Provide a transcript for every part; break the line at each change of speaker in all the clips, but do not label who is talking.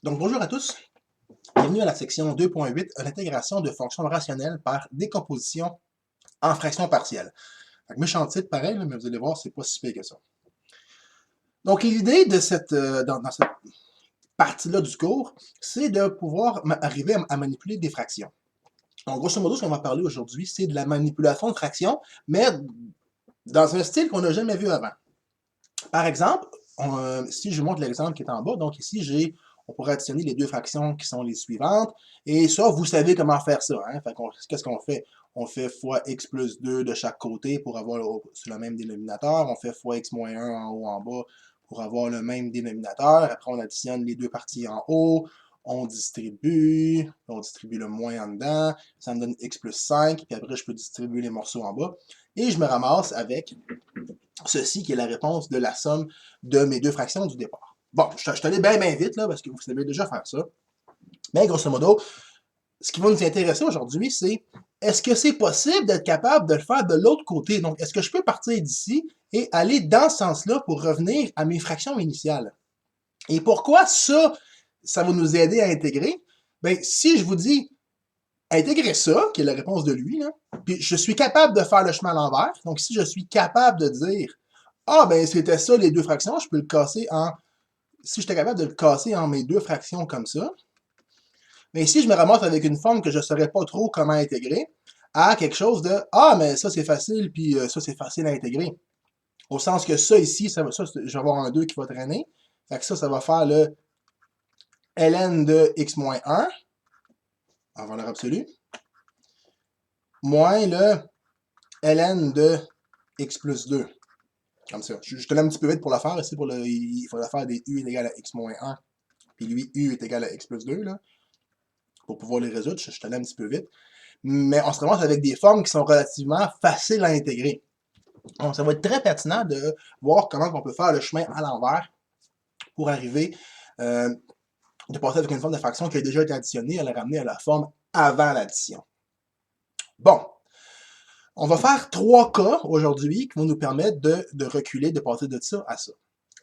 Donc, bonjour à tous. Bienvenue à la section 2.8, l'intégration de fonctions rationnelles par décomposition en fractions partielles. Fait que méchant titre, pareil, là, mais vous allez voir, c'est pas si pire que ça. Donc, l'idée de dans cette partie-là du cours, c'est de pouvoir arriver à manipuler des fractions. Donc, grosso modo, ce qu'on va parler aujourd'hui, c'est de la manipulation de fractions, mais dans un style qu'on n'a jamais vu avant. Par exemple, si je montre l'exemple qui est en bas, donc ici, on pourrait additionner les deux fractions qui sont les suivantes, et ça, vous savez comment faire ça. Hein? Qu'est-ce qu'on fait? On fait fois x plus 2 de chaque côté pour avoir sur le même dénominateur, on fait fois x moins 1 en haut en bas pour avoir le même dénominateur, après on additionne les deux parties en haut, on distribue le moins en dedans, ça me donne x plus 5, puis après je peux distribuer les morceaux en bas, et je me ramasse avec ceci qui est la réponse de la somme de mes deux fractions du départ. Bon, je suis allé bien vite, là, parce que vous savez déjà faire ça. Mais grosso modo, ce qui va nous intéresser aujourd'hui, c'est est-ce que c'est possible d'être capable de le faire de l'autre côté? Donc, est-ce que je peux partir d'ici et aller dans ce sens-là pour revenir à mes fractions initiales? Et pourquoi ça va nous aider à intégrer? Ben, si je vous dis intégrer ça, qui est la réponse de lui, là, puis je suis capable de faire le chemin à l'envers, donc si je suis capable de dire ah, ben c'était ça les deux fractions, je peux le casser en. Si j'étais capable de le casser en mes deux fractions comme ça, mais ici, je me ramasse avec une forme que je ne saurais pas trop comment intégrer à quelque chose de ah, mais ça c'est facile, puis ça c'est facile à intégrer. Au sens que ça ici, je vais avoir un 2 qui va traîner. Fait que ça va faire le ln de x moins 1 en valeur absolue, moins le ln de x plus 2. Comme ça. Je te l'ai un petit peu vite pour la faire. Ici, il faudra faire des u est égal à x moins 1. Puis lui, u est égal à x plus 2. Là, pour pouvoir les résoudre, je te l'ai un petit peu vite. Mais on se ramasse avec des formes qui sont relativement faciles à intégrer. Donc, ça va être très pertinent de voir comment on peut faire le chemin à l'envers pour arriver de passer avec une forme de fraction qui a déjà été additionnée à la ramener à la forme avant l'addition. Bon. On va faire 3 cas aujourd'hui qui vont nous permettre de reculer, de passer de ça à ça.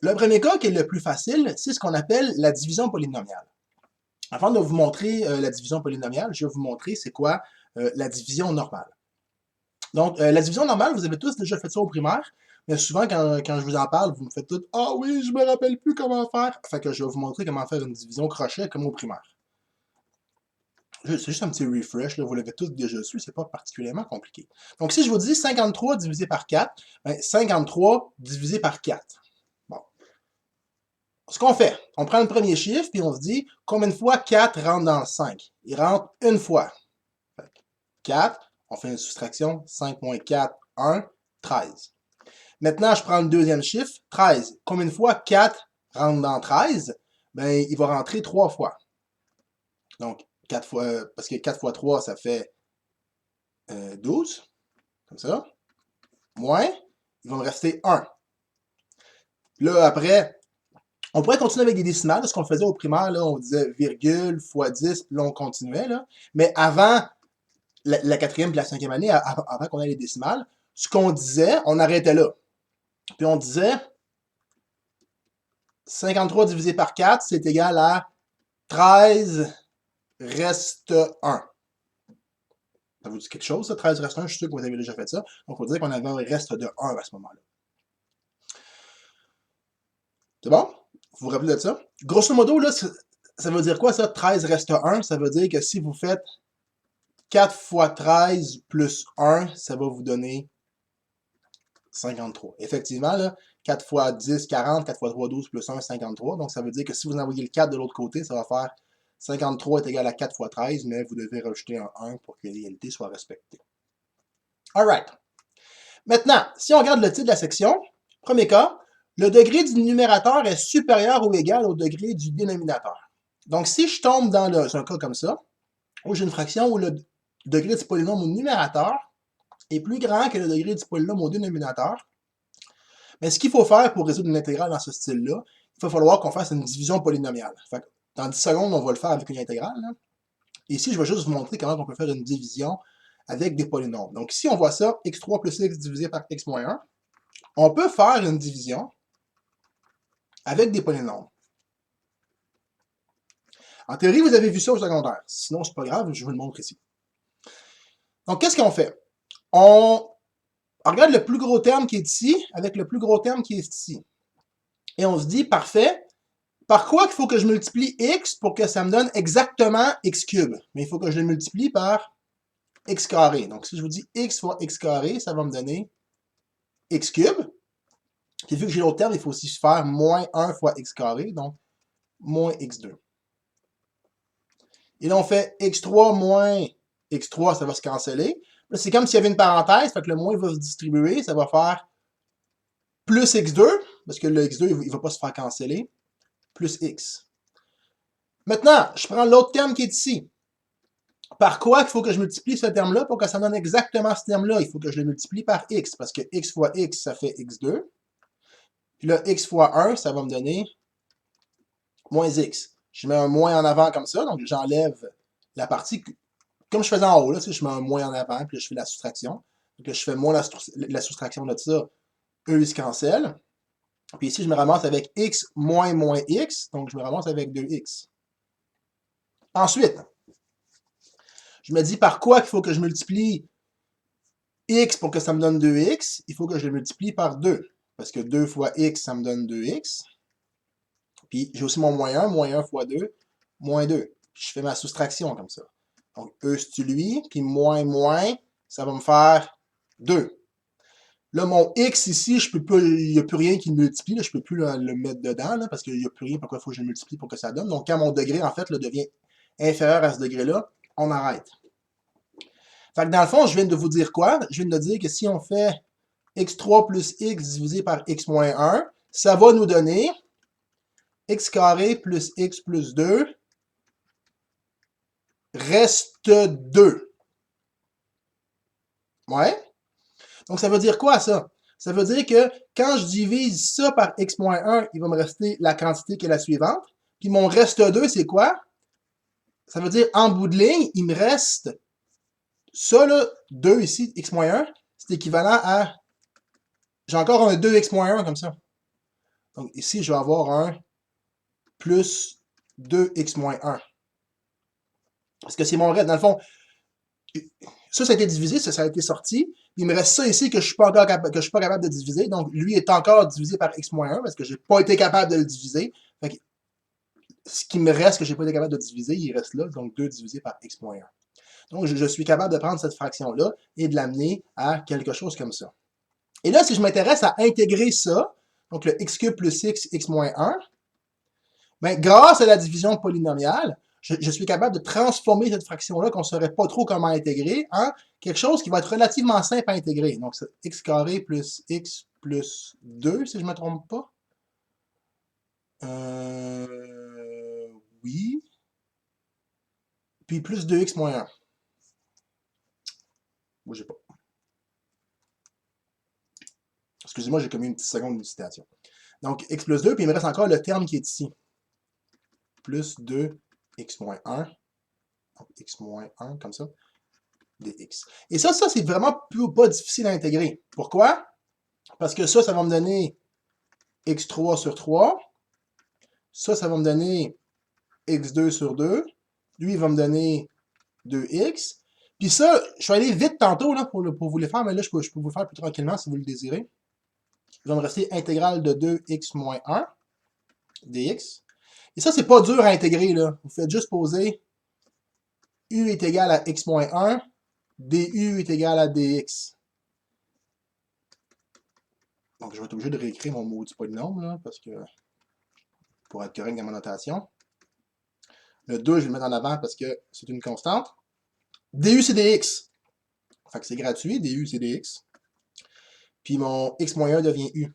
Le premier cas, qui est le plus facile, c'est ce qu'on appelle la division polynomiale. Avant de vous montrer la division polynomiale, je vais vous montrer c'est quoi la division normale. Donc, la division normale, vous avez tous déjà fait ça au primaire, mais souvent, quand je vous en parle, vous me faites tout « Ah oui, je me rappelle plus comment faire! » Fait que je vais vous montrer comment faire une division crochet comme au primaire. C'est juste un petit refresh, là, vous l'avez tous déjà su, c'est pas particulièrement compliqué. Donc, si je vous dis 53 divisé par 4, ben 53 divisé par 4. Bon. Ce qu'on fait, on prend le premier chiffre, puis on se dit combien de fois 4 rentre dans le 5? Il rentre une fois. 4, on fait une soustraction, 5 moins 4, 1, 13. Maintenant, je prends le deuxième chiffre, 13. Combien de fois 4 rentre dans 13? Ben, il va rentrer 3 fois. Donc, 4 fois, parce que 4 fois 3, ça fait 12, comme ça. Moins, il va me rester 1. Là, après, on pourrait continuer avec des décimales, ce qu'on faisait au primaire, là, on disait virgule fois 10, puis là, on continuait. Là. Mais avant la quatrième et la cinquième année, avant qu'on ait les décimales, ce qu'on disait, on arrêtait là. Puis on disait 53 divisé par 4, c'est égal à 13 reste 1. Ça vous dit quelque chose, ça? 13 reste 1, je suis sûr que vous avez déjà fait ça. Donc, on va dire qu'on avait un reste de 1 à ce moment-là. C'est bon? Vous vous rappelez de ça? Grosso modo, là, ça veut dire quoi ça? 13 reste 1, ça veut dire que si vous faites 4 fois 13 plus 1, ça va vous donner 53. Effectivement, là, 4 fois 10, 40, 4 fois 3, 12 plus 1, 53. Donc, ça veut dire que si vous envoyez le 4 de l'autre côté, ça va faire 53 est égal à 4 fois 13, mais vous devez rajouter un 1 pour que l'égalité soit respectée. Alright. Maintenant, si on regarde le titre de la section, premier cas, le degré du numérateur est supérieur ou égal au degré du dénominateur. Donc, si je tombe dans un cas comme ça, où j'ai une fraction où le degré du polynôme au numérateur est plus grand que le degré du polynôme au dénominateur, mais ce qu'il faut faire pour résoudre une intégrale dans ce style-là, il va falloir qu'on fasse une division polynomiale. Fait que dans 10 secondes, on va le faire avec une intégrale. Là. Ici, je vais juste vous montrer comment on peut faire une division avec des polynômes. Donc ici, on voit ça, x3 plus x divisé par x moins 1. On peut faire une division avec des polynômes. En théorie, vous avez vu ça au secondaire. Sinon, c'est pas grave, je vous le montre ici. Donc, qu'est-ce qu'on fait? On regarde le plus gros terme qui est ici avec le plus gros terme qui est ici. Et on se dit, parfait, par quoi il faut que je multiplie x pour que ça me donne exactement x cube? Mais il faut que je le multiplie par x carré. Donc, si je vous dis x fois x carré, ça va me donner x cube. Puis vu que j'ai l'autre terme, il faut aussi faire moins 1 fois x carré, donc moins x2. Et là, on fait x3 moins x3, ça va se canceller. Là, c'est comme s'il y avait une parenthèse, fait que le moins va se distribuer, ça va faire plus x2, parce que le x2, il ne va pas se faire canceller, plus x. Maintenant, je prends l'autre terme qui est ici. Par quoi il faut que je multiplie ce terme-là pour que ça donne exactement ce terme-là? Il faut que je le multiplie par x, parce que x fois x, ça fait x2. Puis là, x fois 1, ça va me donner moins x. Je mets un moins en avant comme ça, donc j'enlève la partie, comme je faisais en haut, là, je mets un moins en avant, puis là, je fais la soustraction. Donc là, je fais moins la soustraction de ça, eux, ils se cancellent. Puis ici, je me ramasse avec x moins moins x, donc je me ramasse avec 2x. Ensuite, je me dis par quoi qu'il faut que je multiplie x pour que ça me donne 2x, il faut que je le multiplie par 2. Parce que 2 fois x, ça me donne 2x. Puis j'ai aussi mon moins 1 fois 2, moins 2. Je fais ma soustraction comme ça. Donc, E, c'est lui, puis moins, ça va me faire 2. Là, mon x ici, je peux pas, il n'y a plus rien qui le multiplie, là, je ne peux plus le mettre dedans, là, parce qu'il n'y a plus rien, pourquoi il faut que je le multiplie pour que ça donne. Donc, quand mon degré, en fait, là, devient inférieur à ce degré-là, on arrête. Fait que dans le fond, je viens de vous dire quoi? Je viens de dire que si on fait x3 plus x divisé par x moins 1, ça va nous donner x carré plus x plus 2 reste 2. Ouais? Donc, ça veut dire quoi, ça? Ça veut dire que quand je divise ça par x moins 1, il va me rester la quantité qui est la suivante. Puis mon reste 2, c'est quoi? Ça veut dire, en bout de ligne, il me reste ça, là, 2 ici, x moins 1, c'est équivalent à... J'ai encore un 2x moins 1 comme ça. Donc, ici, je vais avoir un plus 2x moins 1. Parce que c'est mon reste. Dans le fond, ça a été divisé, ça a été sorti. Il me reste ça ici que je suis pas encore capable de diviser. Donc, lui est encore divisé par x moins 1 parce que je n'ai pas été capable de le diviser. Fait que, ce qui me reste que je n'ai pas été capable de diviser, il reste là. Donc, 2 divisé par x moins 1. Donc, je suis capable de prendre cette fraction-là et de l'amener à quelque chose comme ça. Et là, si je m'intéresse à intégrer ça, donc le x cube plus x moins 1, ben, grâce à la division polynomiale, je suis capable de transformer cette fraction-là qu'on ne saurait pas trop comment intégrer en quelque chose qui va être relativement simple à intégrer. Donc, c'est x carré plus x plus 2, si je ne me trompe pas. Oui. Puis plus 2x moins 1. Bougez pas. Excusez-moi, j'ai commis une petite seconde d'hésitation. Donc, x plus 2, puis il me reste encore le terme qui est ici. Plus 2x moins 1. Donc, x moins 1, comme ça. Dx. Et ça c'est vraiment pas difficile à intégrer. Pourquoi? Parce que ça va me donner x3 sur 3. Ça va me donner x2 sur 2. Lui, il va me donner 2x. Puis ça, je vais aller vite tantôt là, pour vous les faire, mais là, je peux vous le faire plus tranquillement si vous le désirez. Il va me rester intégrale de 2x moins 1 dx. Et ça, c'est pas dur à intégrer. Là. Vous faites juste poser u est égal à x moins 1, du est égal à dx. Donc, je vais être obligé de réécrire mon maudit polynôme, là, parce que pour être correct dans ma notation. Le 2, je vais le mettre en avant parce que c'est une constante. Du, c'est dx. Fait que c'est gratuit, du, c'est dx. Puis mon x moins 1 devient u.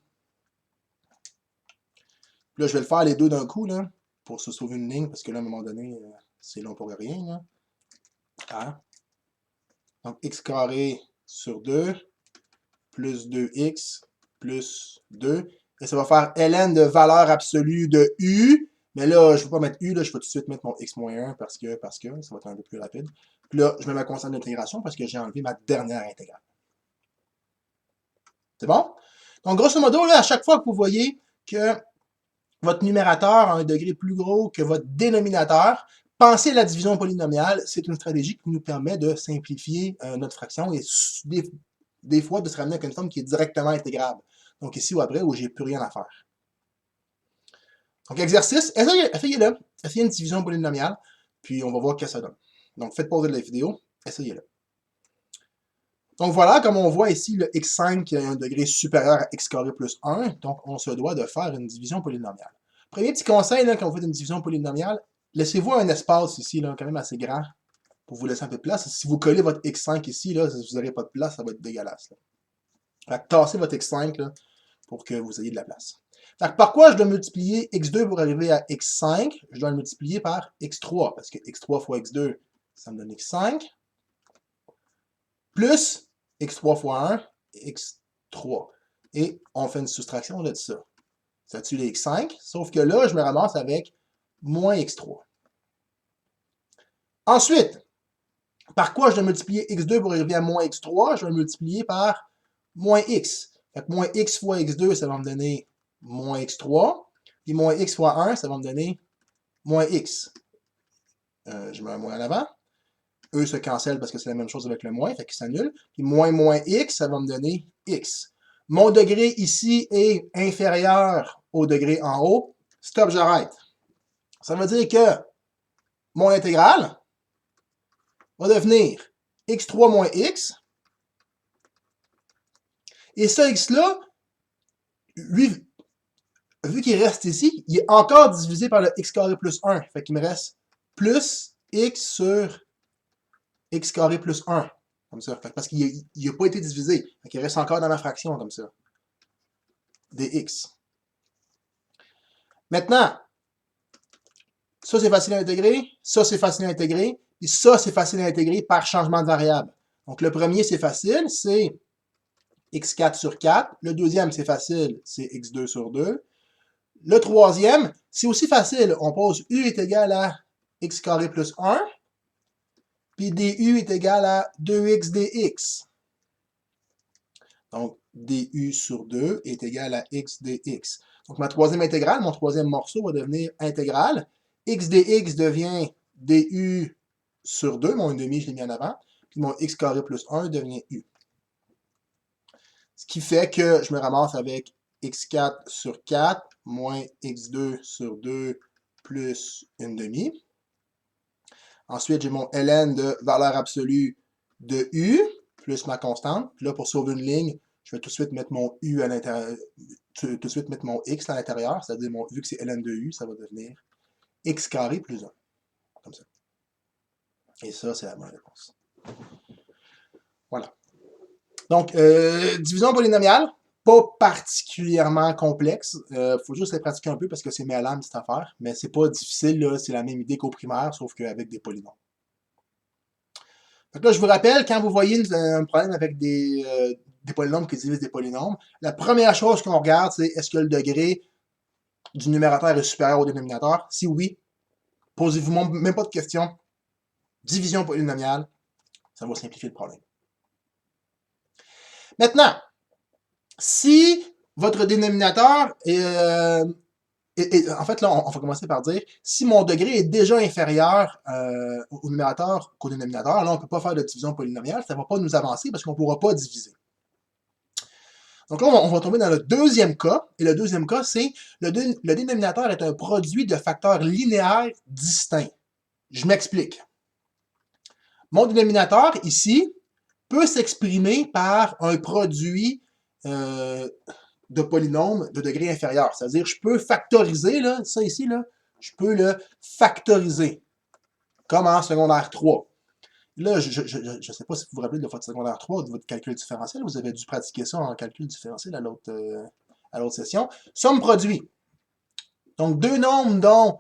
Puis là, je vais le faire les deux d'un coup, là, pour se sauver une ligne, parce que là, à un moment donné, c'est long pour rien, là. Ah. Donc, x carré sur 2, plus 2x, plus 2. Et ça va faire ln de valeur absolue de u. Mais là, je ne vais pas mettre u, là, je vais tout de suite mettre mon x moins 1 parce que ça va être un peu plus rapide. Puis là, je mets ma constante d'intégration parce que j'ai enlevé ma dernière intégrale. C'est bon? Donc, grosso modo, là, à chaque fois que vous voyez que votre numérateur a un degré plus gros que votre dénominateur, penser à la division polynomiale, c'est une stratégie qui nous permet de simplifier notre fraction et des fois de se ramener avec une forme qui est directement intégrable. Donc ici ou après, où j'ai plus rien à faire. Donc exercice, essayez-le. Essayez une division polynomiale, puis on va voir ce que ça donne. Donc faites pauser la vidéo, essayez-le. Donc voilà, comme on voit ici, le x5 qui a un degré supérieur à x carré plus 1, donc on se doit de faire une division polynomiale. Premier petit conseil, là, quand vous faites une division polynomiale, laissez-vous un espace ici, là, quand même assez grand, pour vous laisser un peu de place. Si vous collez votre x5 ici, là, si vous n'aurez pas de place, ça va être dégueulasse. Là. Fait que tassez votre x5 là, pour que vous ayez de la place. Fait que par quoi je dois multiplier x2 pour arriver à x5? Je dois le multiplier par x3, parce que x3 fois x2, ça me donne x5, plus x3 fois 1, x3. Et on fait une soustraction de ça. Ça tue les x5, sauf que là, je me ramasse avec moins x3. Ensuite, par quoi je dois multiplier x2 pour arriver à moins x3? Je vais le multiplier par moins x. Fait que moins x fois x2, ça va me donner moins x3. Puis moins x fois 1, ça va me donner moins x. Je mets un moins en avant. Eux se cancellent parce que c'est la même chose avec le moins, fait qu'ils s'annulent. Puis moins x, ça va me donner x. Mon degré ici est inférieur au degré en haut. Stop, j'arrête. Ça veut dire que mon intégrale va devenir x3 moins x. Et ce x-là, lui, vu qu'il reste ici, il est encore divisé par le x carré plus 1. Fait qu'il me reste plus x sur x carré plus 1. Comme ça. Fait parce qu'il n'a pas été divisé. Fait qu'il reste encore dans ma fraction, comme ça. Dx. Maintenant, ça c'est facile à intégrer, ça c'est facile à intégrer, et ça c'est facile à intégrer par changement de variable. Donc le premier c'est facile, c'est x4 sur 4. Le deuxième c'est facile, c'est x2 sur 2. Le troisième, c'est aussi facile. On pose u est égal à x carré plus 1, puis du est égal à 2x dx. Donc, du sur 2 est égal à x dx. Donc, ma troisième intégrale, mon troisième morceau va devenir intégrale. X dx devient du sur 2, mon 1,5 je l'ai mis en avant, puis mon x carré plus 1 devient u. Ce qui fait que je me ramasse avec x4 sur 4 moins x2 sur 2 plus 1,5. Ensuite, j'ai mon ln de valeur absolue de u plus ma constante. Puis là, pour sauver une ligne, je vais tout de suite mettre mon u à l'intérieur, tout de suite mettre mon x à l'intérieur, c'est-à-dire vu que c'est ln de u, ça va devenir x carré plus 1. Comme ça. Et ça, c'est la bonne réponse. Voilà. Donc, division polynomiale, pas particulièrement complexe. Faut juste les pratiquer un peu parce que c'est mêlant cette affaire. Mais c'est pas difficile, c'est la même idée qu'au primaire, sauf qu'avec des polynômes. Donc là, je vous rappelle, quand vous voyez un problème avec des polynômes qui divisent des polynômes, la première chose qu'on regarde, c'est est-ce que le degré du numérateur est supérieur au dénominateur? Si oui, posez-vous même pas de questions. Division polynomiale, ça va simplifier le problème. Maintenant, si votre dénominateur est... en fait, là, on va commencer par dire, si mon degré est déjà inférieur au numérateur qu'au dénominateur, là, on ne peut pas faire de division polynomiale, ça ne va pas nous avancer parce qu'on ne pourra pas diviser. Donc là, on va tomber dans le deuxième cas, et le deuxième cas, c'est le dénominateur est un produit de facteurs linéaires distincts. Je m'explique. Mon dénominateur, ici, peut s'exprimer par un produit de polynômes de degré inférieur. C'est-à-dire, je peux factoriser, là, ça ici, là, je peux le factoriser, comme en secondaire 3. Là, je ne sais pas si vous vous rappelez de votre secondaire 3, de votre calcul différentiel. Vous avez dû pratiquer ça en calcul différentiel à l'autre session. Somme produit. Donc, deux nombres dont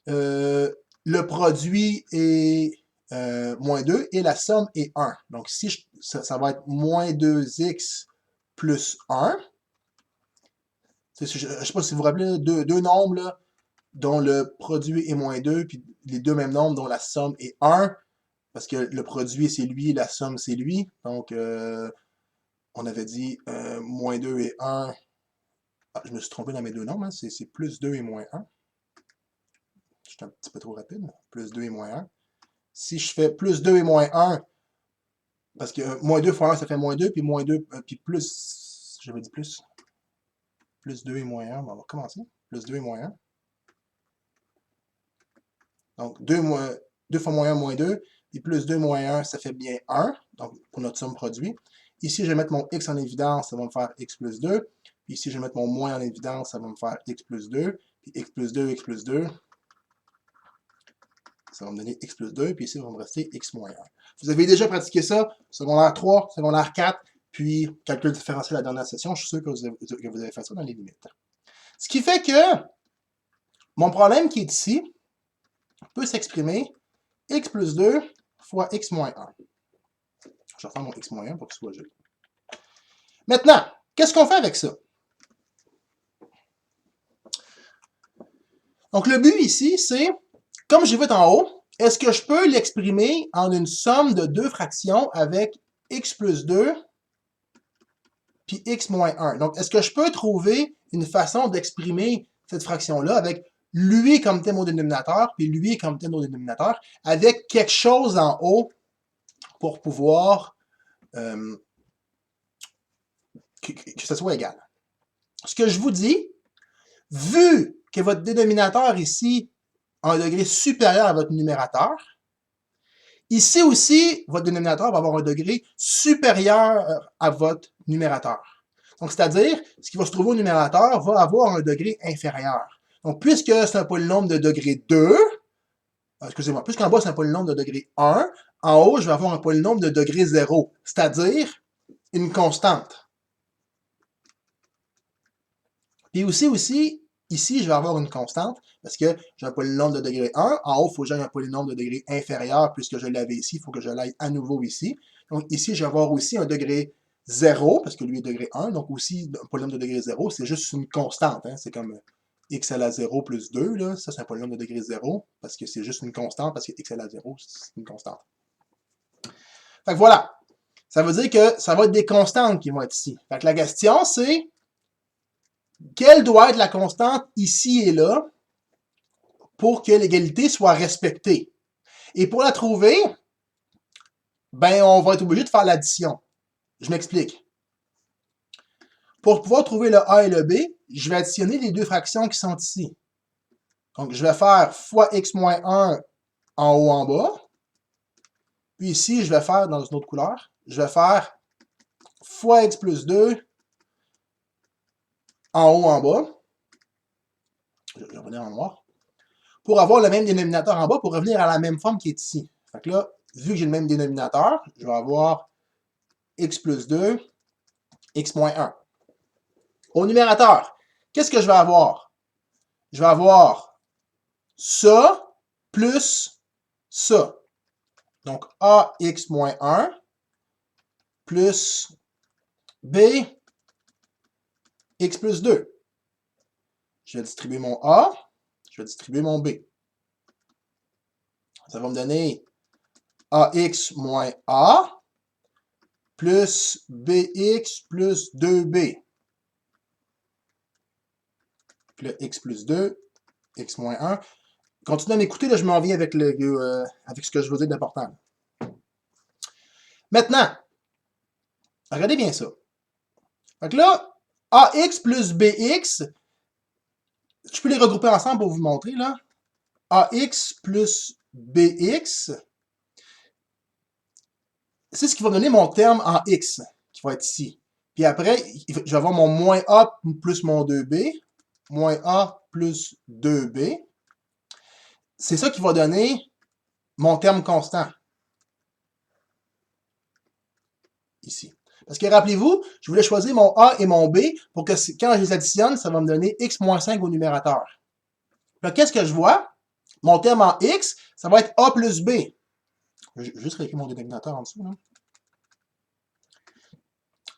le produit est moins 2 et la somme est 1. Donc, ici, ça va être moins 2x plus 1. Je ne sais pas si vous vous rappelez, deux nombres là, dont le produit est moins 2, puis les deux mêmes nombres dont la somme est 1. Parce que le produit, c'est lui, la somme, c'est lui. Donc, on avait dit moins 2 et 1. Ah, je me suis trompé dans mes deux nombres. Hein. C'est plus 2 et moins 1. Je suis un petit peu trop rapide. Plus 2 et moins 1. Si je fais plus 2 et moins 1, parce que moins 2 fois 1, ça fait moins 2, puis moins 2, puis plus, j'avais dit plus. Plus 2 et moins 1, bon, on va recommencer. Plus 2 et moins 1. Donc, 2 fois moins 1, moins 2. Puis plus 2 moins 1, ça fait bien 1. Donc, pour notre somme produit. Ici, je vais mettre mon x en évidence, ça va me faire x plus 2. Puis ici, je vais mettre mon moins en évidence, ça va me faire x plus 2. Puis x plus 2, x plus 2. Ça va me donner x plus 2. Puis ici, il va me rester x moins 1. Vous avez déjà pratiqué ça, secondaire 3, secondaire 4, puis calcul différentiel à la dernière session. Je suis sûr que vous avez fait ça dans les limites. Ce qui fait que mon problème qui est ici peut s'exprimer x plus 2 fois x moins 1. Je vais refaire mon x moins 1 pour qu'il soit joli. Maintenant, qu'est-ce qu'on fait avec ça? Donc, le but ici, c'est, comme j'ai vu en haut, est-ce que je peux l'exprimer en une somme de deux fractions avec x plus 2 puis x moins 1? Donc, est-ce que je peux trouver une façon d'exprimer cette fraction-là avec lui comme thème au dénominateur, puis lui comme thème au dénominateur, avec quelque chose en haut pour pouvoir que ce soit égal. Ce que je vous dis, vu que votre dénominateur ici a un degré supérieur à votre numérateur, ici aussi, votre dénominateur va avoir un degré supérieur à votre numérateur. Donc, c'est-à-dire, ce qui va se trouver au numérateur va avoir un degré inférieur. Donc, puisque c'est un polynôme de degré 2, excusez-moi, puisqu'en bas, c'est un polynôme de degré 1, en haut, je vais avoir un polynôme de degré 0, c'est-à-dire une constante. Puis aussi, ici, je vais avoir une constante, parce que j'ai un polynôme de degré 1. En haut, il faut que j'aille un polynôme de degré inférieur, puisque je l'avais ici, il faut que je l'aille à nouveau ici. Donc ici, je vais avoir aussi un degré 0, parce que lui est degré 1, donc aussi un polynôme de degré 0, c'est juste une constante, hein? C'est comme x à la 0 plus 2, là. Ça c'est un polynôme de degré 0, parce que c'est juste une constante, parce que x à la 0, c'est une constante. Fait que voilà, ça veut dire que ça va être des constantes qui vont être ici. Fait que la question, c'est quelle doit être la constante ici et là pour que l'égalité soit respectée? Et pour la trouver, ben, on va être obligé de faire l'addition. Je m'explique. Pour pouvoir trouver le A et le B, je vais additionner les deux fractions qui sont ici. Donc, je vais faire fois x moins 1 en haut en bas. Puis ici, je vais faire, dans une autre couleur, je vais faire fois x plus 2 en haut en bas. Je vais revenir en noir. Pour avoir le même dénominateur en bas, pour revenir à la même forme qui est ici. Fait que là, vu que j'ai le même dénominateur, je vais avoir x plus 2, x moins 1. Au numérateur, qu'est-ce que je vais avoir? Je vais avoir ça plus ça. Donc, ax moins 1 plus b x plus 2. Je vais distribuer mon a, je vais distribuer mon b. Ça va me donner ax moins a plus bx plus 2b. Puis le x plus 2, x moins 1. Continuez à m'écouter, là, je m'en viens avec, avec ce que je veux dire d'important. Maintenant, regardez bien ça. Donc là, ax plus bx, je peux les regrouper ensemble pour vous montrer, là. ax plus bx, c'est ce qui va me donner mon terme en x, qui va être ici. Puis après, je vais avoir mon moins a plus mon 2b, moins a plus 2b. C'est ça qui va donner mon terme constant. Ici. Parce que rappelez-vous, je voulais choisir mon A et mon B pour que quand je les additionne, ça va me donner x moins 5 au numérateur. Là, qu'est-ce que je vois? Mon terme en x, ça va être A plus B. Je vais juste réécrire mon dénominateur en dessous. Là.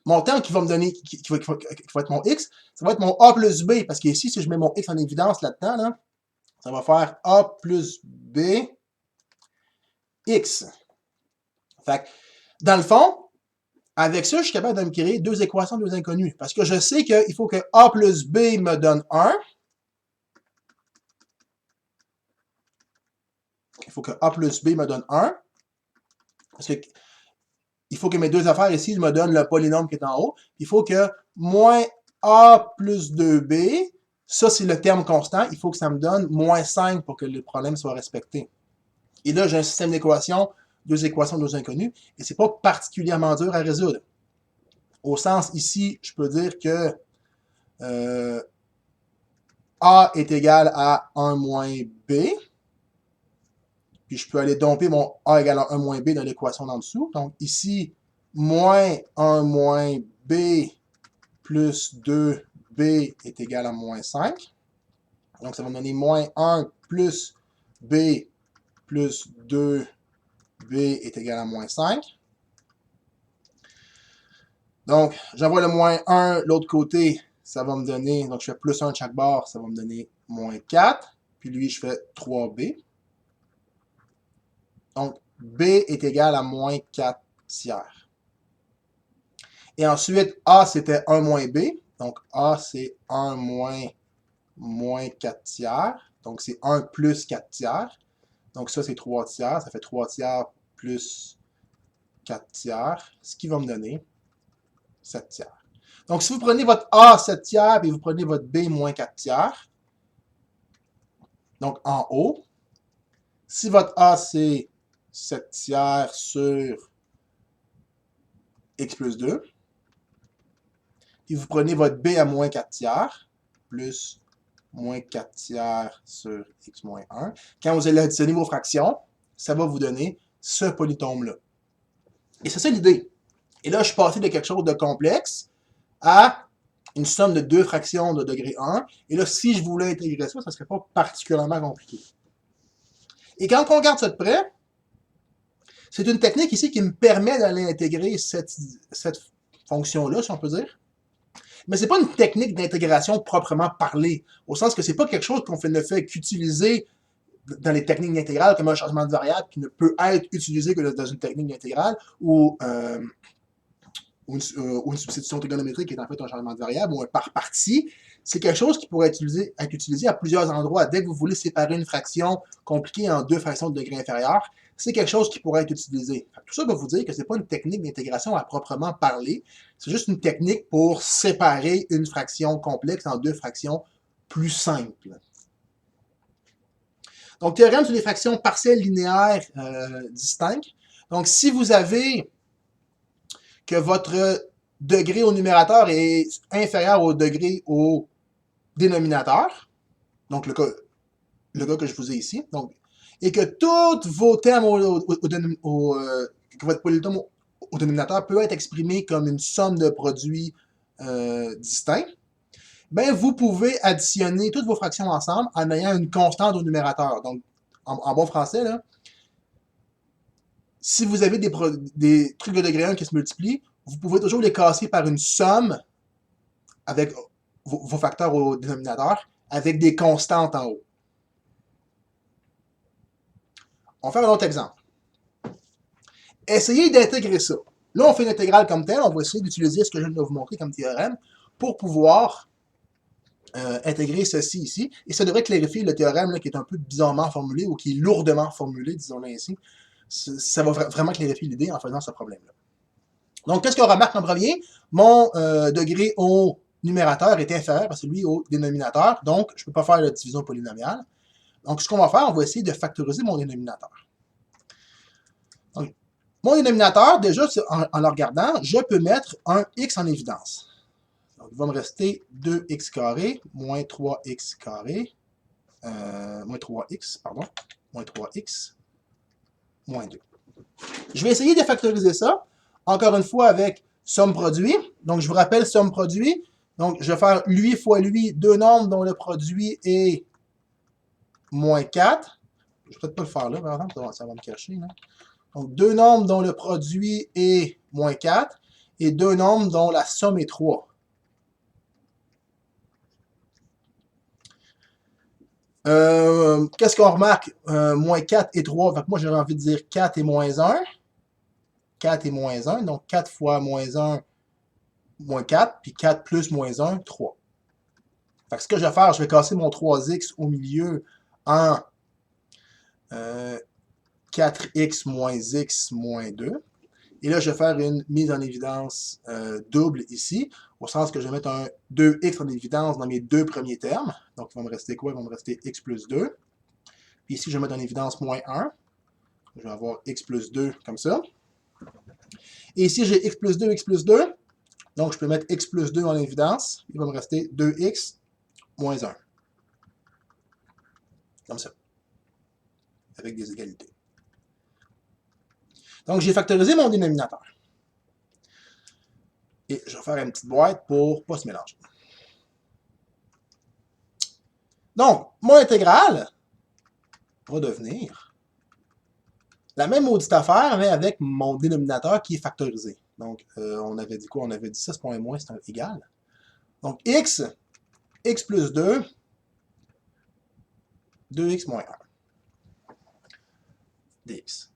Mon terme qui va me donner, qui va être mon x, ça va être mon A plus B. Parce qu'ici, si je mets mon x en évidence là-dedans, là, ça va faire A plus B x. Fait que, dans le fond, avec ça, je suis capable de me créer deux équations, deux inconnues. Parce que je sais qu'il faut que A plus B me donne 1. il faut que A plus B me donne 1. Parce que il faut que mes deux affaires ici me donnent le polynôme qui est en haut. Il faut que moins A plus 2B, ça c'est le terme constant, il faut que ça me donne moins 5 pour que le problème soit respecté. Et là, j'ai un système d'équations, deux inconnues, et c'est pas particulièrement dur à résoudre. Au sens ici, je peux dire que A est égal à 1 moins B. Puis je peux aller domper mon A égale à 1 moins B dans l'équation d'en dessous. Donc ici, moins 1 moins B plus 2B est égal à moins 5. Donc ça va me donner moins 1 plus B plus 2B est égal à moins 5. Donc, j'envoie le moins 1 l'autre côté, ça va me donner, donc je fais plus 1 de chaque bord, ça va me donner moins 4. Puis lui, je fais 3B. Donc, B est égal à moins 4 tiers. Et ensuite, A, c'était 1 moins B. Donc, A, c'est 1 moins 4 tiers. Donc, c'est 1 plus 4 tiers. Donc, ça, c'est 3 tiers. Ça fait 3 tiers plus 4 tiers, ce qui va me donner 7 tiers. Donc, si vous prenez votre A 7 tiers et vous prenez votre B moins 4 tiers, donc en haut, si votre A, c'est 7 tiers sur x plus 2, et vous prenez votre B à moins 4 tiers, plus moins 4 tiers sur x moins 1. Quand vous allez additionner vos fractions, ça va vous donner ce polytome-là. Et c'est ça l'idée. Et là, je suis passé de quelque chose de complexe à une somme de deux fractions de degré 1. Et là, si je voulais intégrer ça, ça ne serait pas particulièrement compliqué. Et quand on regarde ça de près, c'est une technique ici qui me permet d'aller intégrer cette fonction-là, si on peut dire. Mais ce n'est pas une technique d'intégration proprement parlée, au sens que ce n'est pas quelque chose qu'on ne fait qu'utiliser dans les techniques d'intégrale comme un changement de variable qui ne peut être utilisé que dans une technique d'intégrale ou une substitution trigonométrique qui est en fait un changement de variable ou un par partie. C'est quelque chose qui pourrait être utilisé à plusieurs endroits. Dès que vous voulez séparer une fraction compliquée en deux fractions de degré inférieur, c'est quelque chose qui pourrait être utilisé. Tout ça va vous dire que ce n'est pas une technique d'intégration à proprement parler, c'est juste une technique pour séparer une fraction complexe en deux fractions plus simples. Donc, théorème sur les fractions partielles linéaires distinctes. Donc, si vous avez que votre degré au numérateur est inférieur au degré au dénominateur, donc le cas que je vous ai ici, donc, et que tous vos termes que votre polytome au dénominateur peut être exprimé comme une somme de produits distincts, ben vous pouvez additionner toutes vos fractions ensemble en ayant une constante au numérateur. Donc, en bon français, là, si vous avez des trucs de degré 1 qui se multiplient, vous pouvez toujours les casser par une somme avec vos facteurs au dénominateur, avec des constantes en haut. On va faire un autre exemple. Essayez d'intégrer ça. Là, on fait une intégrale comme telle. On va essayer d'utiliser ce que je viens de vous montrer comme théorème pour pouvoir intégrer ceci ici. Et ça devrait clarifier le théorème là, qui est un peu bizarrement formulé ou qui est lourdement formulé, disons-le ainsi. Ça va vraiment clarifier l'idée en faisant ce problème-là. Donc, qu'est-ce qu'on remarque en premier? Mon degré au numérateur est inférieur à celui au dénominateur. Donc, je ne peux pas faire la division polynomiale. Donc, ce qu'on va faire, on va essayer de factoriser mon dénominateur. Donc, mon dénominateur, déjà, en le regardant, je peux mettre un x en évidence. Donc, il va me rester 2x carré moins 3x carré, moins 3x, pardon, moins 3x, moins 2. Je vais essayer de factoriser ça, encore une fois, avec somme produit. Donc, je vous rappelle somme produit. Donc, je vais faire lui fois lui, deux nombres dont le produit est moins 4. Je vais peut-être pas le faire là, par exemple, ça va me cacher. Là. Donc, deux nombres dont le produit est moins 4 et deux nombres dont la somme est 3. Qu'est-ce qu'on remarque? Moins 4 et 3. Fait que moi, j'aurais envie de dire 4 et moins 1. 4 et moins 1. Donc, 4 fois moins 1, moins 4. Puis 4 plus moins 1, 3. Fait que ce que je vais faire, je vais casser mon 3x au milieu en 4x moins x moins 2. Et là, je vais faire une mise en évidence double ici, au sens que je vais mettre un 2x en évidence dans mes deux premiers termes. Donc, il va me rester quoi? Il va me rester x plus 2. Puis ici, je vais mettre en évidence moins 1. Je vais avoir x plus 2 comme ça. Et ici, j'ai x plus 2, x plus 2. Donc, je peux mettre x plus 2 en évidence. Il va me rester 2x moins 1. Comme ça. Avec des égalités. Donc, j'ai factorisé mon dénominateur. Et je vais faire une petite boîte pour ne pas se mélanger. Donc, mon intégrale va devenir la même maudite affaire, mais avec mon dénominateur qui est factorisé. Donc, on avait dit quoi? On avait dit ça, ce point moins, c'est un égal. Donc, x plus 2, 2x moins 1. dx.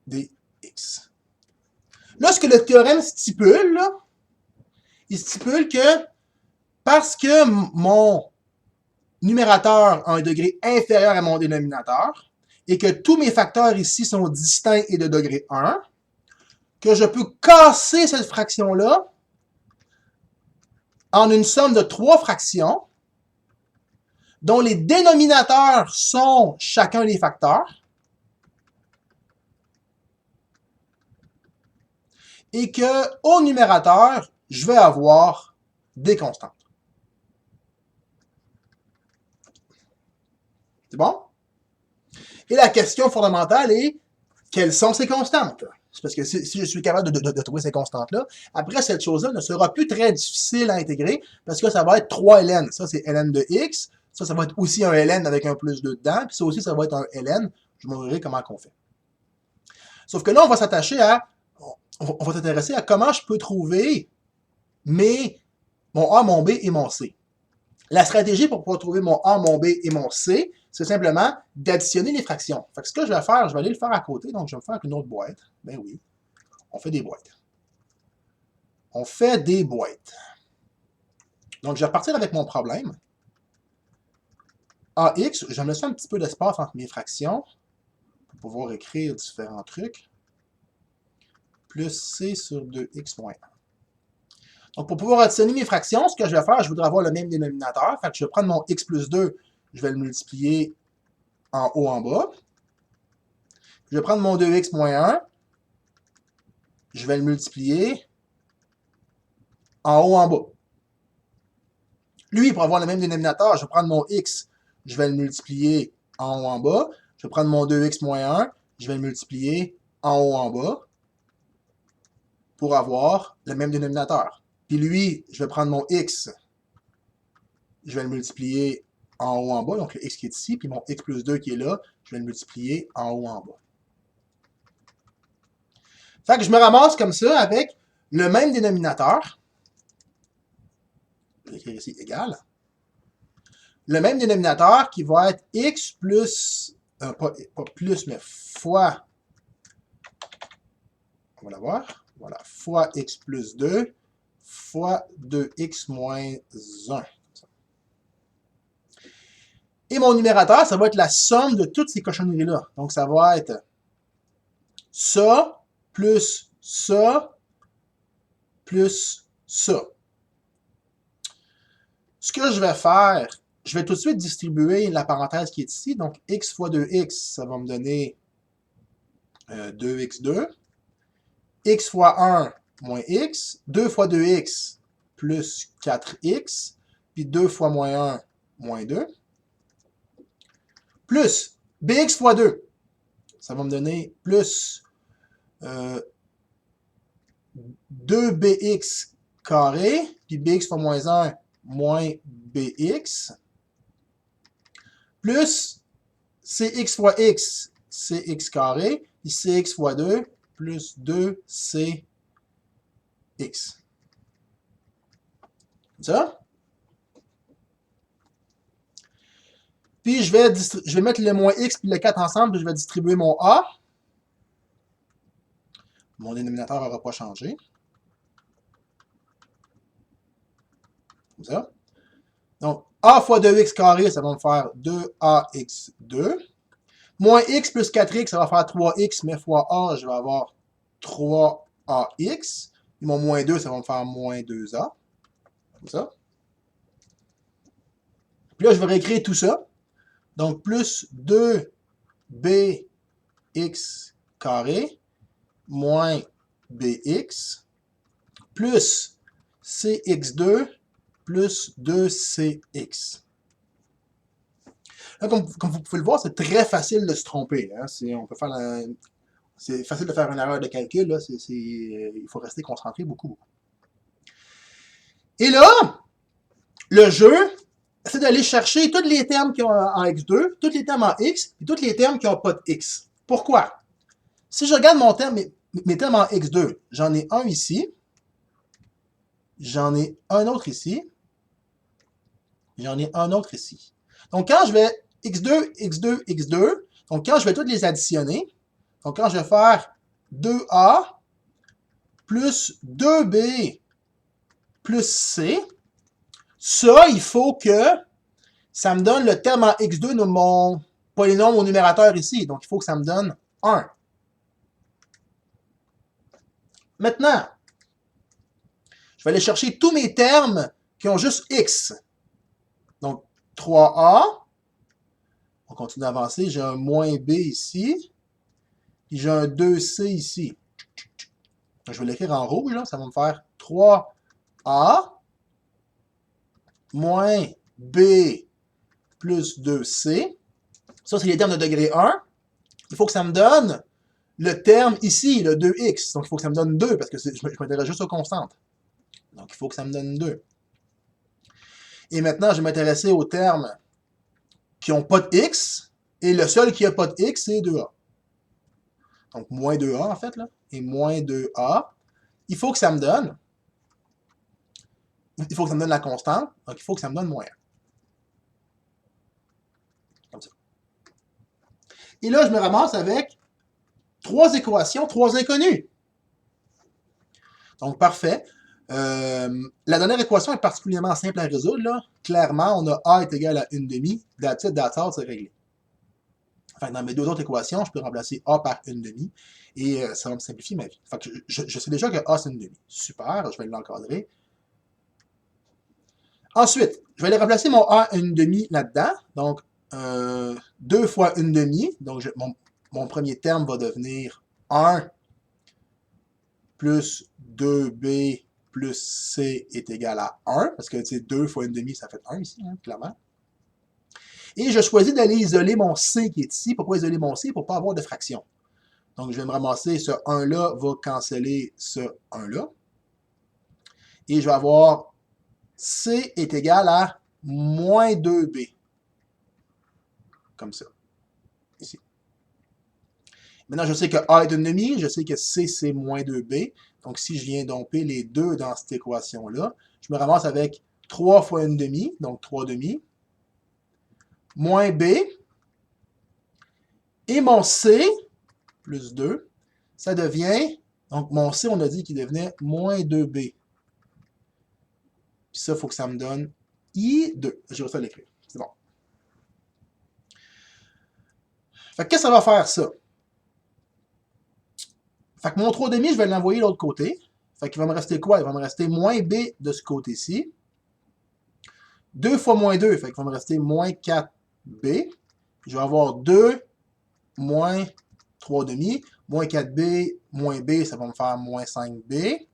dx. Là, ce que le théorème stipule, là, il stipule que parce que mon numérateur a un degré inférieur à mon dénominateur et que tous mes facteurs ici sont distincts et de degré 1, que je peux casser cette fraction-là en une somme de 3 fractions dont les dénominateurs sont chacun des facteurs et que au numérateur, je vais avoir des constantes. C'est bon? Et la question fondamentale est, quelles sont ces constantes? C'est parce que si je suis capable de trouver ces constantes-là, après, cette chose-là ne sera plus très difficile à intégrer parce que ça va être 3 ln. Ça, c'est ln de x. Ça va être aussi un ln avec un plus 2 dedans. Puis ça aussi, ça va être un ln. Je vous montrerai comment on fait. Sauf que là, on va s'attacher à... On va s'intéresser à comment je peux trouver mon A, mon B et mon C. La stratégie pour pouvoir trouver mon A, mon B et mon C, c'est simplement d'additionner les fractions. Fait que ce que je vais faire, je vais aller le faire à côté, donc je vais me faire une autre boîte. Ben oui, on fait des boîtes. On fait des boîtes. Donc, je vais repartir avec mon problème. AX, je vais me laisser un petit peu d'espace entre mes fractions pour pouvoir écrire différents trucs. Plus C sur 2x moins 1. Donc, pour pouvoir additionner mes fractions, ce que je vais faire, je voudrais avoir le même dénominateur. Fait que je vais prendre mon x plus 2, je vais le multiplier en haut en bas. Je vais prendre mon 2x moins 1, je vais le multiplier en haut en bas. Lui, pour avoir le même dénominateur, je vais prendre mon x, je vais le multiplier en haut en bas. Je vais prendre mon 2x moins 1, je vais le multiplier en haut en bas pour avoir le même dénominateur. Puis lui, je vais prendre mon x, je vais le multiplier en haut en bas, donc le x qui est ici, puis mon x plus 2 qui est là, je vais le multiplier en haut en bas. Fait que je me ramasse comme ça avec le même dénominateur. Je vais écrire ici égal. Le même dénominateur qui va être x plus, pas plus, mais fois, on va l'avoir, voilà, fois x plus 2 fois 2x moins 1. Et mon numérateur, ça va être la somme de toutes ces cochonneries-là. Donc, ça va être ça, plus ça, plus ça. Ce que je vais faire, je vais tout de suite distribuer la parenthèse qui est ici. Donc, x fois 2x, ça va me donner 2x2. X fois 1 moins x. 2 fois 2x plus 4x. Puis 2 fois moins 1 moins 2. Plus bx fois 2. Ça va me donner plus 2bx carré. Puis bx fois moins 1 moins bx. Plus cx fois x, cx carré. Puis cx fois 2 plus 2cx. Ça? Puis je vais mettre le moins x puis le 4 ensemble, puis je vais distribuer mon a. Mon dénominateur n'aura pas changé. Comme ça. Donc, a fois 2x carré, ça va me faire 2ax2. Moins x plus 4x, ça va faire 3x, mais fois a, je vais avoir 3ax. Et mon moins 2, ça va me faire moins 2a. Comme ça. Puis là, je vais réécrire tout ça. Donc, plus 2bx carré moins bx plus cx2 plus 2cx. Là, comme vous pouvez le voir, c'est très facile de se tromper. Hein. On peut faire c'est facile de faire une erreur de calcul. Là. Il faut rester concentré beaucoup. Et là, le jeu, c'est d'aller chercher tous les termes qui ont en x2, tous les termes en x, et tous les termes qui n'ont pas de x. Pourquoi? Si je regarde mes termes en x2, j'en ai un ici, j'en ai un autre ici, j'en ai un autre ici. Donc, quand je vais x2, x2, x2, donc quand je vais toutes les additionner, donc quand je vais faire 2a plus 2b plus c, ça, il faut que ça me donne le terme en x2 de mon polynôme au numérateur ici. Donc, il faut que ça me donne 1. Maintenant, je vais aller chercher tous mes termes qui ont juste x. Donc, 3a. On continue d'avancer. J'ai un moins b ici. Puis j'ai un 2c ici. Je vais l'écrire en rouge. Là. Ça va me faire 3a moins b plus 2c. Ça, c'est les termes de degré 1. Il faut que ça me donne le terme ici, le 2x. Donc, il faut que ça me donne 2 parce que je m'intéresse juste aux constantes. Donc, il faut que ça me donne 2. Et maintenant, je vais m'intéresser aux termes qui n'ont pas de x. Et le seul qui n'a pas de x, c'est 2a. Donc, moins 2a, en fait, là. Et moins 2a. Il faut que ça me donne. Il faut que ça me donne la constante. Donc, il faut que ça me donne moins 1. Comme ça. Et là, je me ramasse avec 3 équations, 3 inconnues. Donc, parfait. La dernière équation est particulièrement simple à résoudre. Là. Clairement, on a a est égal à 1 demi. That's it, that's all, c'est réglé. Enfin, dans mes deux autres équations, je peux remplacer a par 1 demi. Et ça va me simplifier ma vie. Fait que je sais déjà que a, c'est 1 demi. Super, je vais l'encadrer. Ensuite, je vais aller remplacer mon a 1 demi là-dedans. Donc, 2 fois 1 demi. Donc, mon premier terme va devenir 1 plus 2b plus c est égal à 1, parce que 2 fois 1 demi, ça fait 1 ici, hein, clairement. Et je choisis d'aller isoler mon c qui est ici. Pourquoi isoler mon c? Pour ne pas avoir de fraction. Donc, je vais me ramasser, ce 1-là va canceller ce 1-là. Et je vais avoir c est égal à moins 2b. Comme ça. Ici. Maintenant, je sais que a est 1 demi, je sais que c, c'est moins 2b. Donc, si je viens domper les deux dans cette équation-là, je me ramasse avec 3 fois 1 demi, donc 3 demi, moins b, et mon c, plus 2, ça devient, donc mon c, on a dit qu'il devenait moins 2b. Puis ça, il faut que ça me donne I2. Je vais ça l'écrire. C'est bon. Fait que qu'est-ce que ça va faire, ça? Fait que mon 3 demi, je vais l'envoyer de l'autre côté. Fait qu'il va me rester quoi? Il va me rester moins b de ce côté-ci. 2 fois moins 2, fait qu'il va me rester moins 4b. Je vais avoir 2 moins 3 demi. Moins 4b, moins b, ça va me faire moins 5b.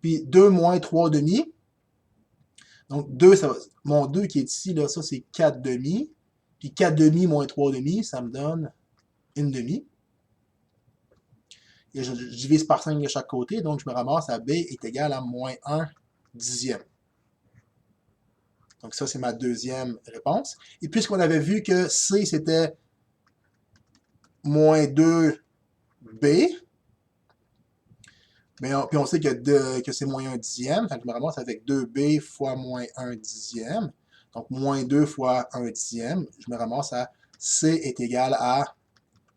Puis 2 moins 3 demi. Donc 2, mon 2 qui est ici, là, ça c'est 4 demi. Puis 4 demi moins 3 demi, ça me donne 1 demi. Et je divise par 5 de chaque côté, donc je me ramasse à b est égal à moins 1 dixième. Donc ça, c'est ma deuxième réponse. Et puisqu'on avait vu que c, c'était moins 2b, puis on sait que c'est moins 1 dixième, donc je me ramasse avec 2b fois moins 1 dixième. Donc moins 2 fois 1 dixième, je me ramasse à c est égal à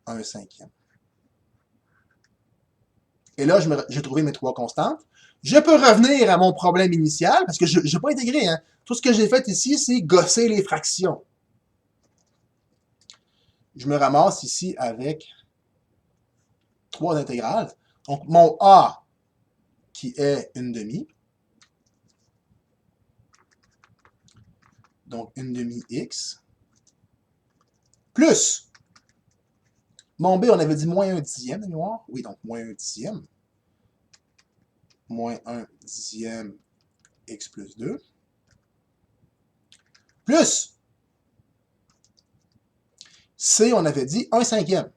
1 cinquième. Et là, j'ai trouvé mes 3 constantes. Je peux revenir à mon problème initial, parce que je n'ai pas intégré. Hein. Tout ce que j'ai fait ici, c'est gosser les fractions. je me ramasse ici avec 3 intégrales. Donc, mon A, qui est une demi, donc une demi x, plus mon B, on avait dit moins 1 dixième de mémoire. Oui, donc moins 1 dixième. Moins 1 dixième x plus 2. Plus C, on avait dit 1 cinquième.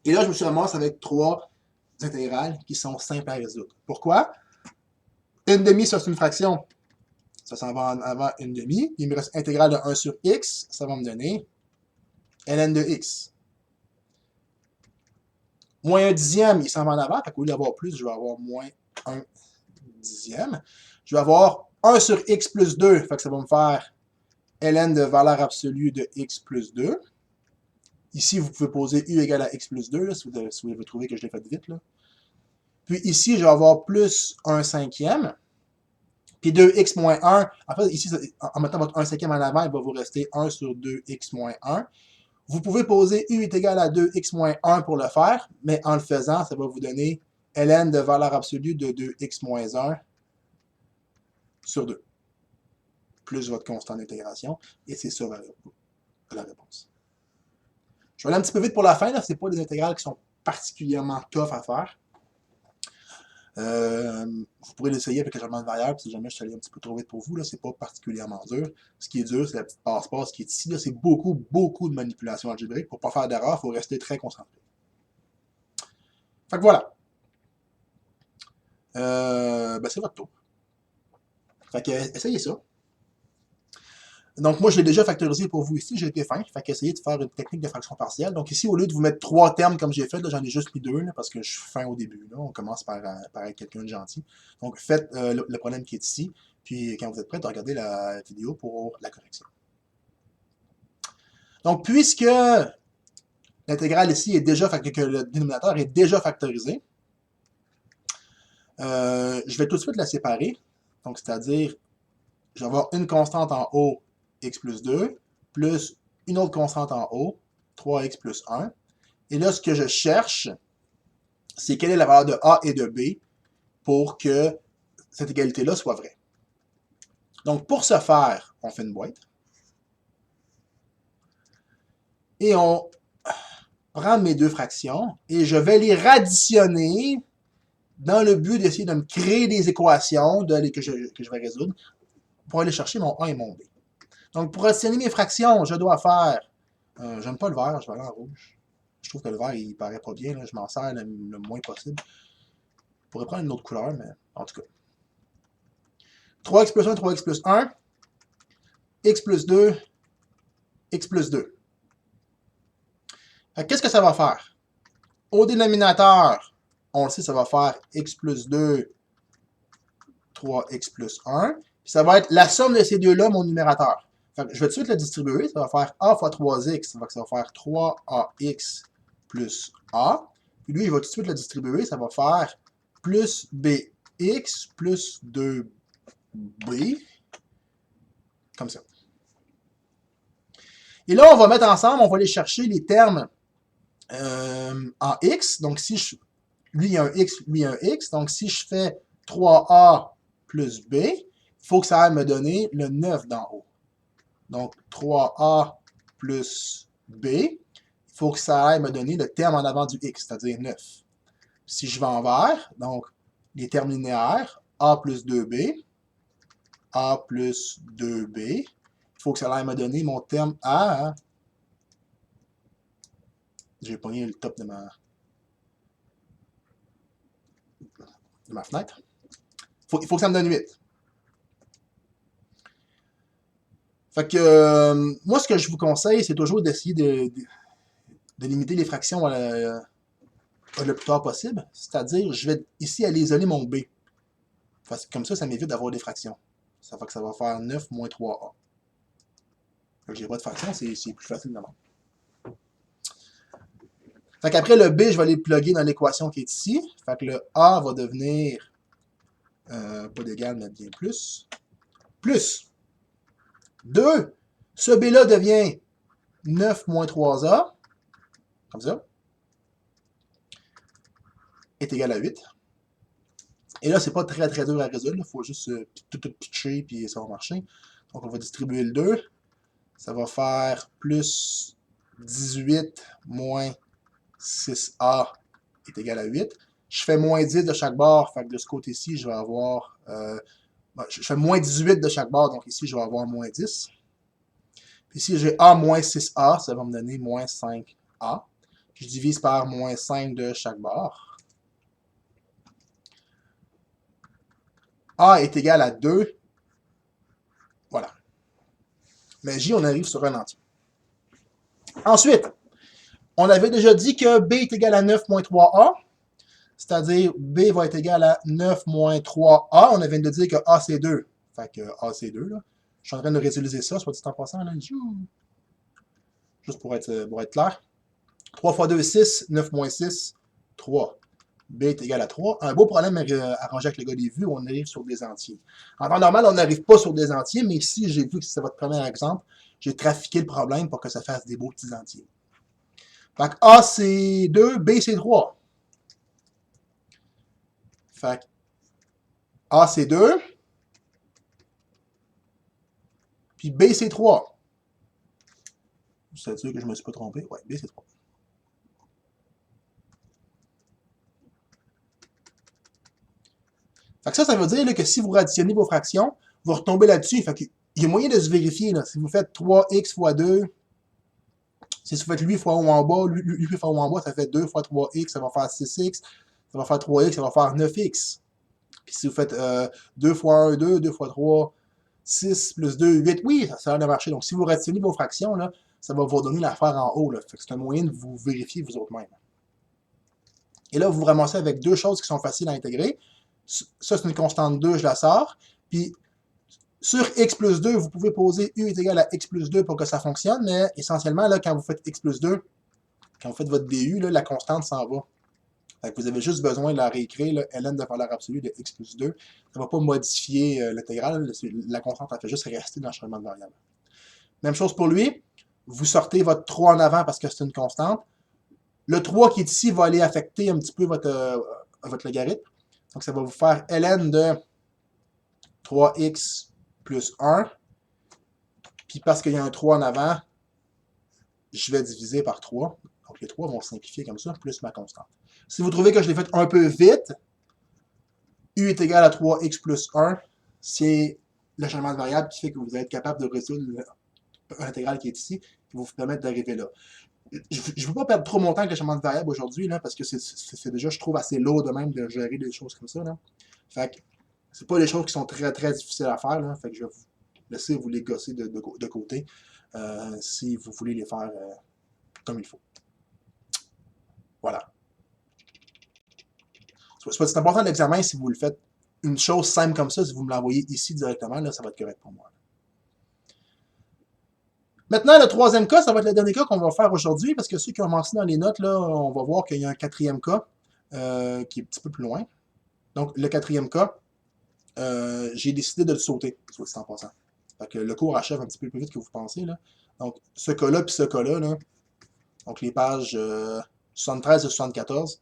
Et là, je me suis ramassé avec 3 intégrales qui sont simples à résoudre. Pourquoi? Une demi, ça c'est une fraction. Ça s'en va avant une demi. Il me reste intégrale de 1 sur x. Ça va me donner ln de x. Moins 1 dixième, il s'en va en avant. Au lieu d'avoir plus, je vais avoir moins 1 dixième. Je vais avoir 1 sur x plus 2. Fait que ça va me faire ln de valeur absolue de x plus 2. Ici, vous pouvez poser u égale à x plus 2, là, si vous avez trouvé que je l'ai fait vite. Là. Puis ici, je vais avoir plus 1 cinquième. Puis 2x moins 1. En fait, ici, en mettant votre 1 cinquième en avant, il va vous rester 1 sur 2x moins 1. Vous pouvez poser u est égal à 2x moins 1 pour le faire, mais en le faisant, ça va vous donner ln de valeur absolue de 2x moins 1 sur 2. Plus votre constant d'intégration. Et c'est ça la réponse. Je vais aller un petit peu vite pour la fin. Ce n'est pas des intégrales qui sont particulièrement tough à faire. Vous pourrez l'essayer avec le changement de variable si jamais je suis allé un petit peu trop vite pour vous. Ce n'est pas particulièrement dur. Ce qui est dur, c'est la petite passe-passe qui est ici. C'est beaucoup, beaucoup de manipulation algébrique. Pour ne pas faire d'erreur, il faut rester très concentré. Fait que voilà. C'est votre tour. Fait que essayez ça. Donc, moi, je l'ai déjà factorisé pour vous ici. J'ai été fin. Fait qu'essayez de faire une technique de fraction partielle. Donc, ici, au lieu de vous mettre 3 termes comme j'ai fait, j'en ai juste mis 2 là, parce que je suis fin au début. Là. On commence par être quelqu'un de gentil. Donc, faites le problème qui est ici. Puis, quand vous êtes prêts, regardez la vidéo pour la correction. Donc, puisque l'intégrale ici est déjà que le dénominateur est déjà factorisé, je vais tout de suite la séparer. Donc, c'est-à-dire, je vais avoir une constante en haut, x plus 2, plus une autre constante en haut, 3x plus 1. Et là, ce que je cherche, c'est quelle est la valeur de A et de B pour que cette égalité-là soit vraie. Donc, pour ce faire, on fait une boîte. Et on prend mes deux fractions et je vais les radditionner dans le but d'essayer de me créer des équations que je vais résoudre pour aller chercher mon A et mon B. Donc, pour additionner mes fractions, je dois faire... j'aime pas le vert, je vais aller en rouge. Je trouve que le vert, il paraît pas bien. Là, je m'en sers le moins possible. Je pourrais prendre une autre couleur, mais en tout cas. 3x plus 1, 3x plus 1. X plus 2, x plus 2. Qu'est-ce que ça va faire? Au dénominateur, on le sait, ça va faire x plus 2, 3x plus 1. Puis ça va être la somme de ces deux-là, mon numérateur. Fait que je vais tout de suite le distribuer. Ça va faire a fois 3x. Ça va faire 3ax plus a. Puis lui, il va tout de suite le distribuer. Ça va faire plus bx plus 2b. Comme ça. Et là, on va mettre ensemble, on va aller chercher les termes en x. Donc, si lui, il y a un x, lui, il y a un x. Donc, si je fais 3a plus b, il faut que ça aille me donner le 9 d'en haut. Donc, 3a plus b, il faut que ça aille me donner le terme en avant du x, c'est-à-dire 9. Si je vais en vert, donc, les termes linéaires, a plus 2b, a plus 2b, il faut que ça aille me donner mon terme a. J'ai pogné le top de ma fenêtre. Il faut que ça me donne 8. Fait que moi, ce que je vous conseille, c'est toujours d'essayer de limiter les fractions le plus tard possible. C'est-à-dire, je vais ici aller isoler mon B. Comme ça m'évite d'avoir des fractions. Ça fait que ça va faire 9 moins 3A. Fait que j'ai pas de fraction, c'est plus facile de même. Fait qu'après le B, je vais aller plugger dans l'équation qui est ici. Fait que le A va devenir pas d'égal, mais bien plus. plus 2. Ce B-là devient 9 moins 3A, comme ça, est égal à 8. Et là, c'est pas très dur à résoudre. Il faut juste tout pitcher, puis ça va marcher. Donc, on va distribuer le 2. Ça va faire plus 18 moins 6A est égal à 8. Je fais moins 10 de chaque bord. Fait que de ce côté-ci, je vais avoir... je fais moins 18 de chaque bord. Donc ici, je vais avoir moins 10. Puis ici, j'ai A moins 6A. Ça va me donner moins 5A. Puis je divise par moins 5 de chaque bord. A est égal à 2. Voilà. Mais J, on arrive sur un entier. Ensuite, on avait déjà dit que B est égal à 9 moins 3A. C'est-à-dire, B va être égal à 9 moins 3A. On vient de dire que A, c'est 2. Fait que A, c'est 2, là. Je suis en train de réutiliser ça, soit dit en passant, là. Juste pour être clair. 3 fois 2, 6. 9 moins 6, 3. B est égal à 3. Un beau problème arrangé avec le gars des vues, on arrive sur des entiers. En temps normal, on n'arrive pas sur des entiers, mais ici, j'ai vu que c'est votre premier exemple. J'ai trafiqué le problème pour que ça fasse des beaux petits entiers. Fait que A, c'est 2, B, c'est 3. Fait que A, c'est 2. Puis B, c'est 3. C'est sûr que je ne me suis pas trompé. Ouais, B, c'est 3. Fait que ça veut dire là, que si vous additionnez vos fractions, vous retombez là-dessus. Fait qu'il y a moyen de se vérifier. Là. Si vous faites 3x fois 2, si vous faites 8 fois haut en bas, 8 fois haut en bas, ça fait 2 fois 3x, ça va faire 6x. Ça va faire 3x, ça va faire 9x. Puis si vous faites 2 fois 1, 2, 2 fois 3, 6 plus 2, 8, oui, ça a l'air de marcher. Donc si vous additionnez vos fractions, là, ça va vous donner l'affaire en haut. Là. Fait que c'est un moyen de vous vérifier vous autres mêmes. Et là, vous vous ramassez avec deux choses qui sont faciles à intégrer. Ça, c'est une constante 2, je la sors. Puis, sur x plus 2, vous pouvez poser u est égal à x plus 2 pour que ça fonctionne, mais essentiellement, là, quand vous faites x plus 2, quand vous faites votre du, là, la constante s'en va. Fait que vous avez juste besoin de la réécrire, là, ln de valeur absolue de x plus 2. Ça ne va pas modifier l'intégrale, la constante, elle fait juste rester dans le changement de variable. Même chose pour lui, vous sortez votre 3 en avant parce que c'est une constante. Le 3 qui est ici va aller affecter un petit peu votre logarithme. Donc, ça va vous faire ln de 3x plus 1. Puis, parce qu'il y a un 3 en avant, je vais diviser par 3. Donc, les 3 vont simplifier comme ça, plus ma constante. Si vous trouvez que je l'ai fait un peu vite, u est égal à 3x plus 1. C'est le changement de variable qui fait que vous allez être capable de résoudre l'intégrale qui est ici, qui va vous permettre d'arriver là. Je ne veux pas perdre trop mon temps avec le changement de variable aujourd'hui, parce que c'est déjà, je trouve, assez lourd de même de gérer des choses comme ça. Là. Fait que c'est pas des choses qui sont très, très difficiles à faire. Là. Fait que je vais vous laisser vous les gosser de côté si vous voulez les faire comme il faut. Voilà. C'est important l'examen si vous le faites une chose simple comme ça, si vous me l'envoyez ici directement, là, ça va être correct pour moi. Maintenant, le troisième cas, ça va être le dernier cas qu'on va faire aujourd'hui, parce que ceux qui ont mentionné dans les notes, là, on va voir qu'il y a un quatrième cas qui est un petit peu plus loin. Donc, le quatrième cas, j'ai décidé de le sauter, soit dit en passant. Fait que le cours achève un petit peu plus vite que vous pensez. Là. Donc, ce cas-là puis ce cas-là, là, donc les pages 73 et 74,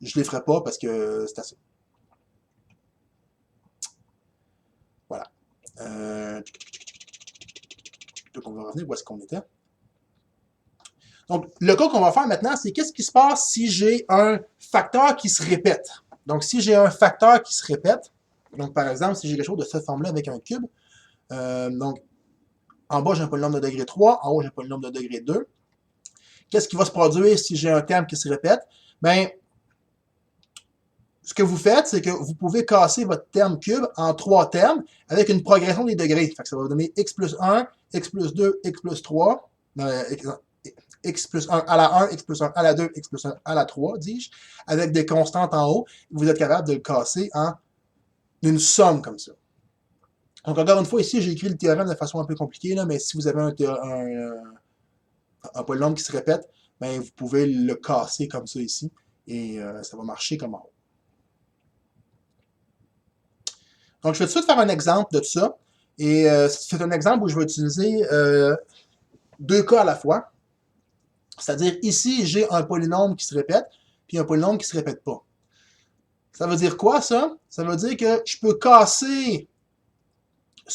je ne les ferai pas parce que c'est assez. Voilà. Donc, on va revenir où est-ce qu'on était. Donc, le cas qu'on va faire maintenant, c'est qu'est-ce qui se passe si j'ai un facteur qui se répète. Donc, si j'ai un facteur qui se répète, donc par exemple, si j'ai quelque chose de cette forme-là avec un cube, donc en bas, j'ai un polynôme de degré 3, en haut, j'ai un polynôme de degré 2. Qu'est-ce qui va se produire si j'ai un terme qui se répète? Bien, ce que vous faites, c'est que vous pouvez casser votre terme cube en 3 termes avec une progression des degrés. Fait que ça va vous donner x plus 1, x plus 2, x plus 3, x plus 1 à la 1, x plus 1 à la 2, x plus 1 à la 3, dis-je, avec des constantes en haut. Vous êtes capable de le casser en une somme comme ça. Donc, encore une fois, ici, j'ai écrit le théorème de façon un peu compliquée, là, mais si vous avez un polynôme qui se répète, ben, vous pouvez le casser comme ça ici, et ça va marcher comme en haut. Donc, je vais tout de suite faire un exemple de tout ça. Et c'est un exemple où je vais utiliser deux cas à la fois. C'est-à-dire, ici, j'ai un polynôme qui se répète, puis un polynôme qui ne se répète pas. Ça veut dire quoi, ça? Ça veut dire que je peux casser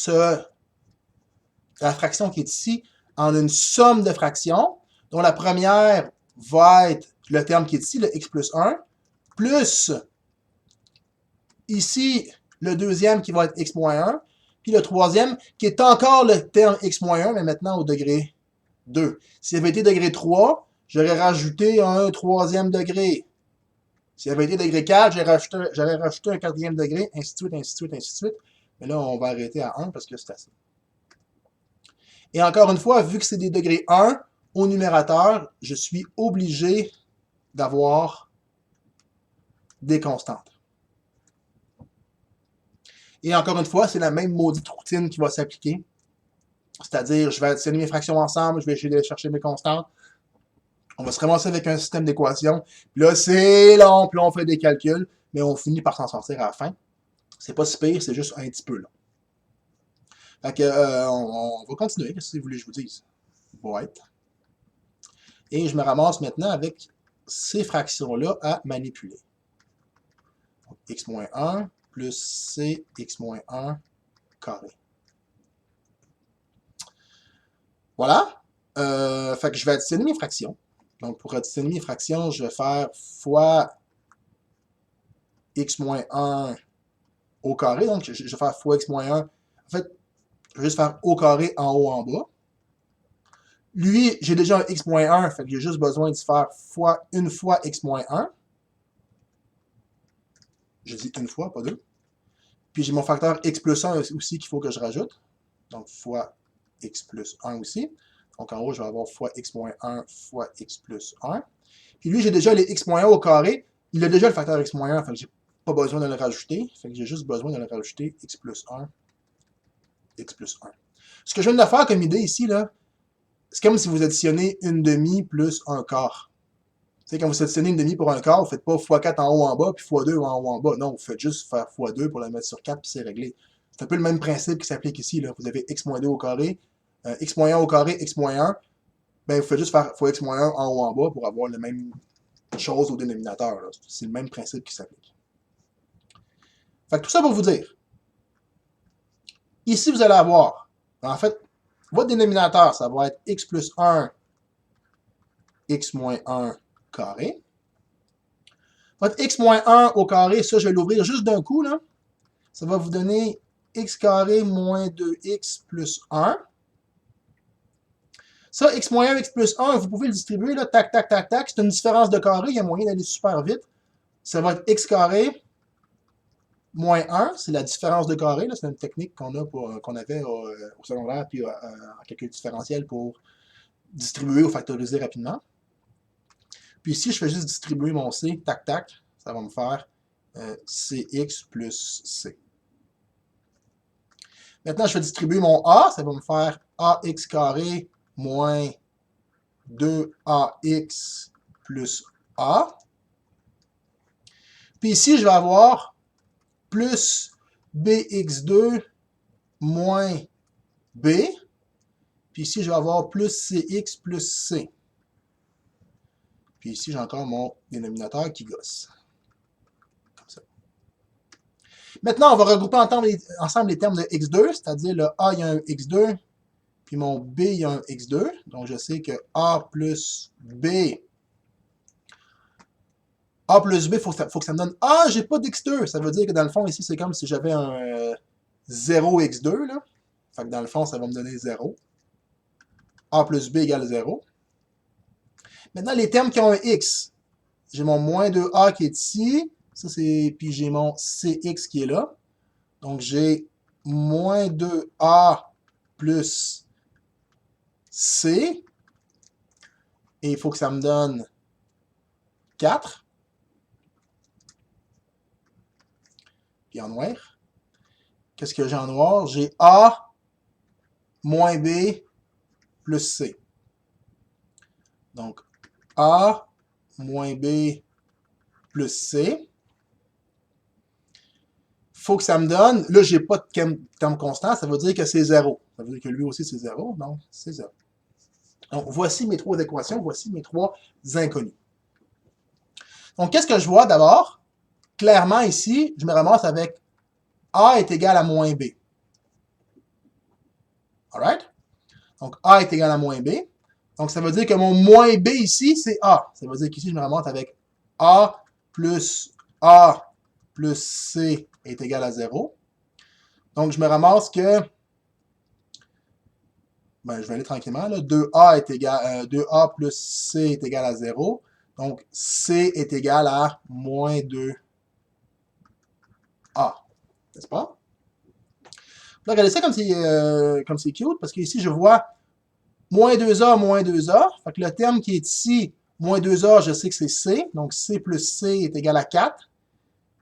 la fraction qui est ici en une somme de fractions, dont la première va être le terme qui est ici, le x plus 1, plus ici, le deuxième qui va être x moins 1, puis le troisième qui est encore le terme x moins 1, mais maintenant au degré 2. S'il avait été degré 3, j'aurais rajouté un troisième degré. S'il avait été degré 4, j'aurais rajouté un quatrième degré, ainsi de suite, ainsi de suite, ainsi de suite. Mais là, on va arrêter à 1 parce que c'est assez. Et encore une fois, vu que c'est des degrés 1, au numérateur, je suis obligé d'avoir des constantes. Et encore une fois, c'est la même maudite routine qui va s'appliquer. C'est-à-dire, je vais additionner mes fractions ensemble, je vais essayer d'aller chercher mes constantes. On va se ramasser avec un système d'équations. Puis là, c'est long, puis là, on fait des calculs, mais on finit par s'en sortir à la fin. C'est pas si pire, c'est juste un petit peu long. Fait que, on va continuer, qu'est-ce que vous voulez que je vous dise? Boîte. Et je me ramasse maintenant avec ces fractions-là à manipuler. Donc, x-1 plus c x-1 carré. Voilà. Fait que je vais additionner mes fractions. Donc, pour additionner mes fractions, je vais faire fois x-1 au carré. Donc, je vais faire fois x-1. En fait, je vais juste faire au carré en haut, en bas. Lui, j'ai déjà un x-1, fait que j'ai juste besoin de faire une fois x-1. Je dis une fois, pas deux. Puis j'ai mon facteur x plus 1 aussi qu'il faut que je rajoute. Donc, fois x plus 1 aussi. Donc, en haut, je vais avoir fois x moins 1 fois x plus 1. Puis lui, j'ai déjà les x moins 1 au carré. Il a déjà le facteur x moins 1, fait que j'ai pas besoin de le rajouter. Fait que j'ai juste besoin de le rajouter x plus 1, x plus 1. Ce que je viens de faire comme idée ici, là, c'est comme si vous additionnez une demi plus un quart. Tu sais, quand vous additionnez une demi pour un quart, vous ne faites pas x4 en haut en bas, puis x2 en haut en bas. Non, vous faites juste faire x2 pour la mettre sur 4, puis c'est réglé. C'est un peu le même principe qui s'applique ici. Là. Vous avez x moins 2 au carré, x moins 1 au carré, x moins 1. Ben, vous faites juste faire fois x moins 1 en haut en bas pour avoir la même chose au dénominateur. C'est le même principe qui s'applique. Fait que tout ça pour vous dire. Ici, vous allez avoir, en fait, votre dénominateur, ça va être x plus 1, x moins 1 carré. Votre x moins 1 au carré, ça, je vais l'ouvrir juste d'un coup, là. Ça va vous donner x carré moins 2x plus 1. Ça, x moins 1, x plus 1, vous pouvez le distribuer, là, tac, tac, tac, tac. C'est une différence de carré, il y a moyen d'aller super vite. Ça va être x carré moins 1, c'est la différence de carré. C'est une technique qu'on avait au secondaire puis en calcul différentiel pour distribuer ou factoriser rapidement. Puis ici, je fais juste distribuer mon c, tac, tac. Ça va me faire cx plus c. Maintenant, je vais distribuer mon a, ça va me faire ax carré moins 2ax plus a. Puis ici, je vais avoir plus bx2 moins b. Puis ici, je vais avoir plus cx plus c. Puis ici, j'ai encore mon dénominateur qui gosse. Comme ça. Maintenant, on va regrouper ensemble les termes de x2, c'est-à-dire le a, il y a un x2, puis mon b, il y a un x2. Donc, je sais que a plus b, il faut que ça me donne ah, j'ai pas d'x2. Ça veut dire que dans le fond, ici, c'est comme si j'avais un 0x2. Là. Fait que dans le fond, ça va me donner 0. A plus b égale 0. Maintenant, les termes qui ont un x. J'ai mon moins 2a qui est ici. Ça, c'est. Puis j'ai mon cx qui est là. Donc, j'ai moins 2a plus c. Et il faut que ça me donne 4. Puis en noir. Qu'est-ce que j'ai en noir? J'ai a moins b plus c. Donc, a moins b plus c faut que ça me donne, là, j'ai pas de terme constant, ça veut dire que c'est 0. Ça veut dire que lui aussi, c'est 0, donc c'est 0. Donc, voici mes trois équations, voici mes trois inconnus. Donc, qu'est-ce que je vois d'abord? Clairement, ici, je me ramasse avec A est égal à moins B. Alright? Donc, A est égal à moins B. Donc, ça veut dire que mon moins B ici, c'est A. Ça veut dire qu'ici, je me ramasse avec A plus C est égal à 0. Donc, je me ramasse que, ben, je vais aller tranquillement, là. 2A est égal, 2A plus C est égal à 0. Donc, C est égal à moins 2A. N'est-ce pas? Là, regardez ça comme c'est cute, parce qu'ici, je vois moins 2A, moins 2A. Fait que le terme qui est ici, moins 2A, je sais que c'est C. Donc, C plus C est égal à 4.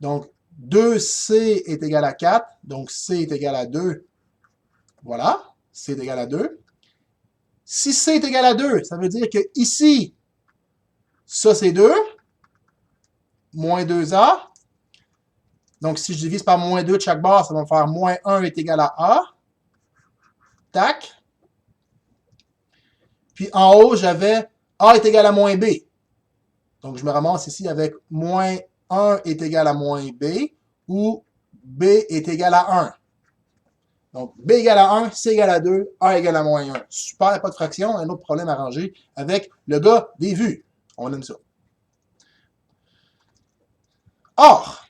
Donc, 2C est égal à 4. Donc, C est égal à 2. Voilà. C est égal à 2. Si C est égal à 2, ça veut dire que ici, ça c'est 2. Moins 2A. Donc, si je divise par moins 2 de chaque barre, ça va me faire moins 1 est égal à A. Tac. Puis en haut, j'avais A est égal à moins B. Donc, je me ramasse ici avec moins 1 est égal à moins B ou B est égal à 1. Donc, B égale à 1, C égale à 2, A égale à moins 1. Super, pas de fraction. Un autre problème arrangé avec le gars des vues. On aime ça. Or,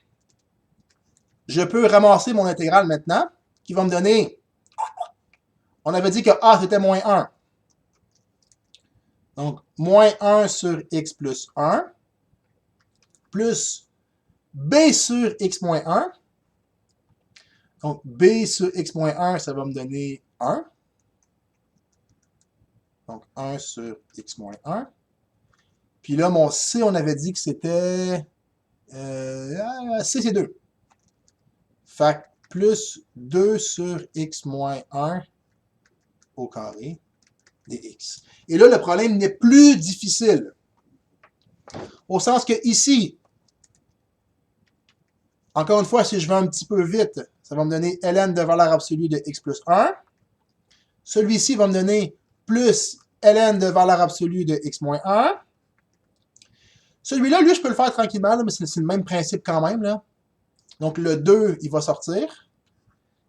je peux ramasser mon intégrale maintenant, qui va me donner, on avait dit que A c'était moins 1. Donc, moins 1 sur x plus 1, plus B sur x moins 1. Donc, B sur x moins 1, ça va me donner 1. Donc, 1 sur x moins 1. Puis là, mon C, on avait dit que c'était... C, c'est 2. Fait que plus 2 sur x moins 1 au carré dx. Et là, le problème n'est plus difficile. Au sens que ici, encore une fois, si je vais un petit peu vite, ça va me donner ln de valeur absolue de x plus 1. Celui-ci va me donner plus ln de valeur absolue de x moins 1. Celui-là, lui, je peux le faire tranquillement, là, mais c'est le même principe quand même. Là. Donc, le 2, il va sortir.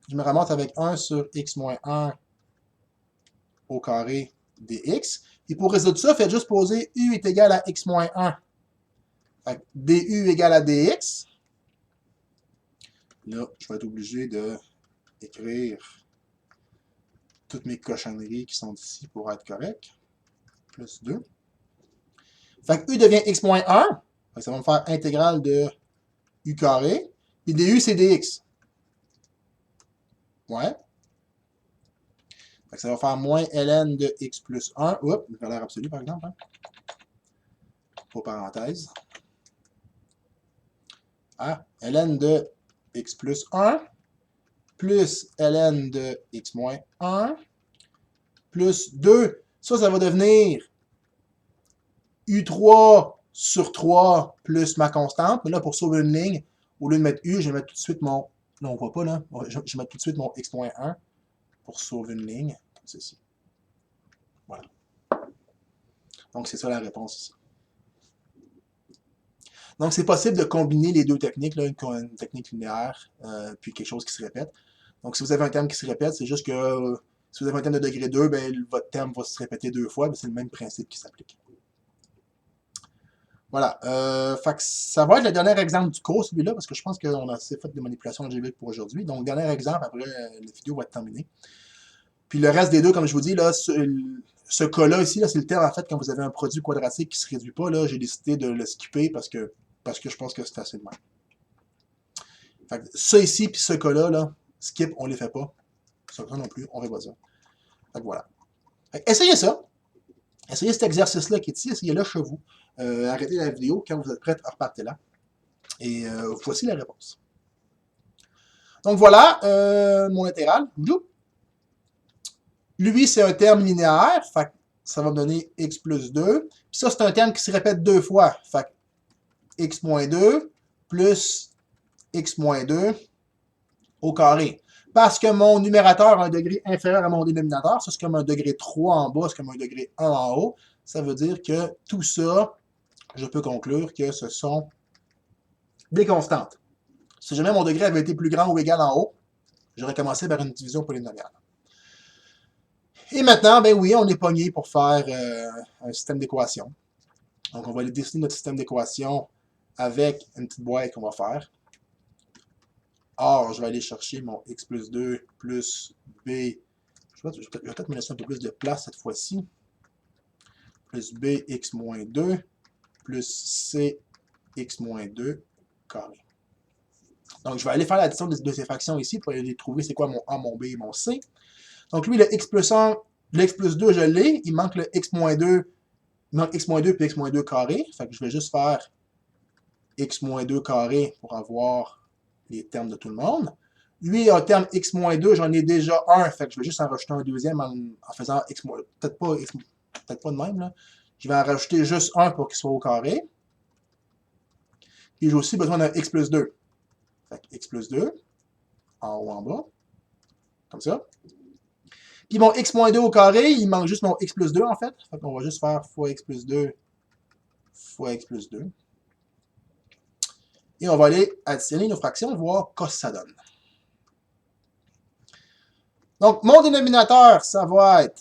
Je me ramasse avec 1 sur x moins 1 au carré dx. Et pour résoudre ça, faites juste poser u est égal à x moins 1. Fait que du égale à dx. Là, je vais être obligé d'écrire toutes mes cochonneries qui sont ici pour être correct. Plus 2. Fait que u devient x moins 1. Ça va me faire intégrale de u carré. Puis du, c'est dx. Ouais. Fait que ça va faire moins ln de x plus 1. Oups, une valeur absolue, par exemple. Hein? Pour parenthèse. Ah, ln de x plus 1 plus ln de x moins 1 plus 2. Ça va devenir u3 sur 3 plus ma constante. Mais là, pour sauver une ligne, au lieu de mettre u, je vais mettre tout de suite mon... Non, on ne voit pas là. Je vais mettre tout de suite mon x moins 1 pour sauver une ligne. Comme ceci. Voilà. Donc, c'est ça la réponse ici. Donc, c'est possible de combiner les deux techniques, là, une technique linéaire, puis quelque chose qui se répète. Donc, si vous avez un terme qui se répète, c'est juste que si vous avez un terme de degré 2, ben, votre terme va se répéter deux fois, mais c'est le même principe qui s'applique. Voilà. Fait que ça va être le dernier exemple du cours, celui-là, parce que je pense qu'on a assez fait de manipulations algébriques pour aujourd'hui. Donc, dernier exemple, après, la vidéo va être terminée. Puis le reste des deux, comme je vous dis, là, ce cas-là ici, là, c'est le terme, en fait, quand vous avez un produit quadratique qui ne se réduit pas, là, j'ai décidé de le skipper parce que je pense que c'est assez de même. Fait que ça ici, puis ce cas-là, là, skip, on ne les fait pas. Ça non plus, on ne fait pas ça. Fait que voilà. Fait que essayez ça. Essayez cet exercice-là qui est ici, essayez-le chez vous. Arrêtez la vidéo, quand vous êtes prêts, repartez là. Et voici la réponse. Donc voilà, mon intégrale. Lui, c'est un terme linéaire, fait que ça va me donner x plus 2. Puis ça, c'est un terme qui se répète deux fois. Fait que x moins 2 plus x moins 2 au carré. Parce que mon numérateur a un degré inférieur à mon dénominateur, ça c'est comme un degré 3 en bas, c'est comme un degré 1 en haut. Ça veut dire que tout ça, je peux conclure que ce sont des constantes. Si jamais mon degré avait été plus grand ou égal en haut, j'aurais commencé par une division polynomiale. Et maintenant, ben oui, on est pogné pour faire un système d'équations. Donc, on va aller dessiner notre système d'équations avec une petite boîte qu'on va faire. Or, je vais aller chercher mon x plus 2 plus b. Je vais peut-être me laisser un peu plus de place cette fois-ci. Plus bx moins 2 plus cx moins 2 carré. Donc, je vais aller faire l'addition de ces fractions ici pour aller trouver c'est quoi mon a, mon b et mon c. Donc, lui, le x plus 1, le x plus 2, je l'ai. Il manque le x moins 2. Il manque x moins 2 puis x moins 2 carré. Fait que je vais juste faire x moins 2 carré pour avoir les termes de tout le monde. Lui, un terme x moins 2, j'en ai déjà un. Fait que je vais juste en rajouter un deuxième en faisant x moins... Peut-être pas de même, là. Je vais en rajouter juste un pour qu'il soit au carré. Puis j'ai aussi besoin d'un x plus 2. Fait que x plus 2, en haut, en bas. Comme ça. Puis mon x moins 2 au carré, il manque juste mon x plus 2 en fait. Fait qu'on va juste faire fois x plus 2 fois x plus 2. Et on va aller additionner nos fractions, voir ce que ça donne. Donc, mon dénominateur, ça va être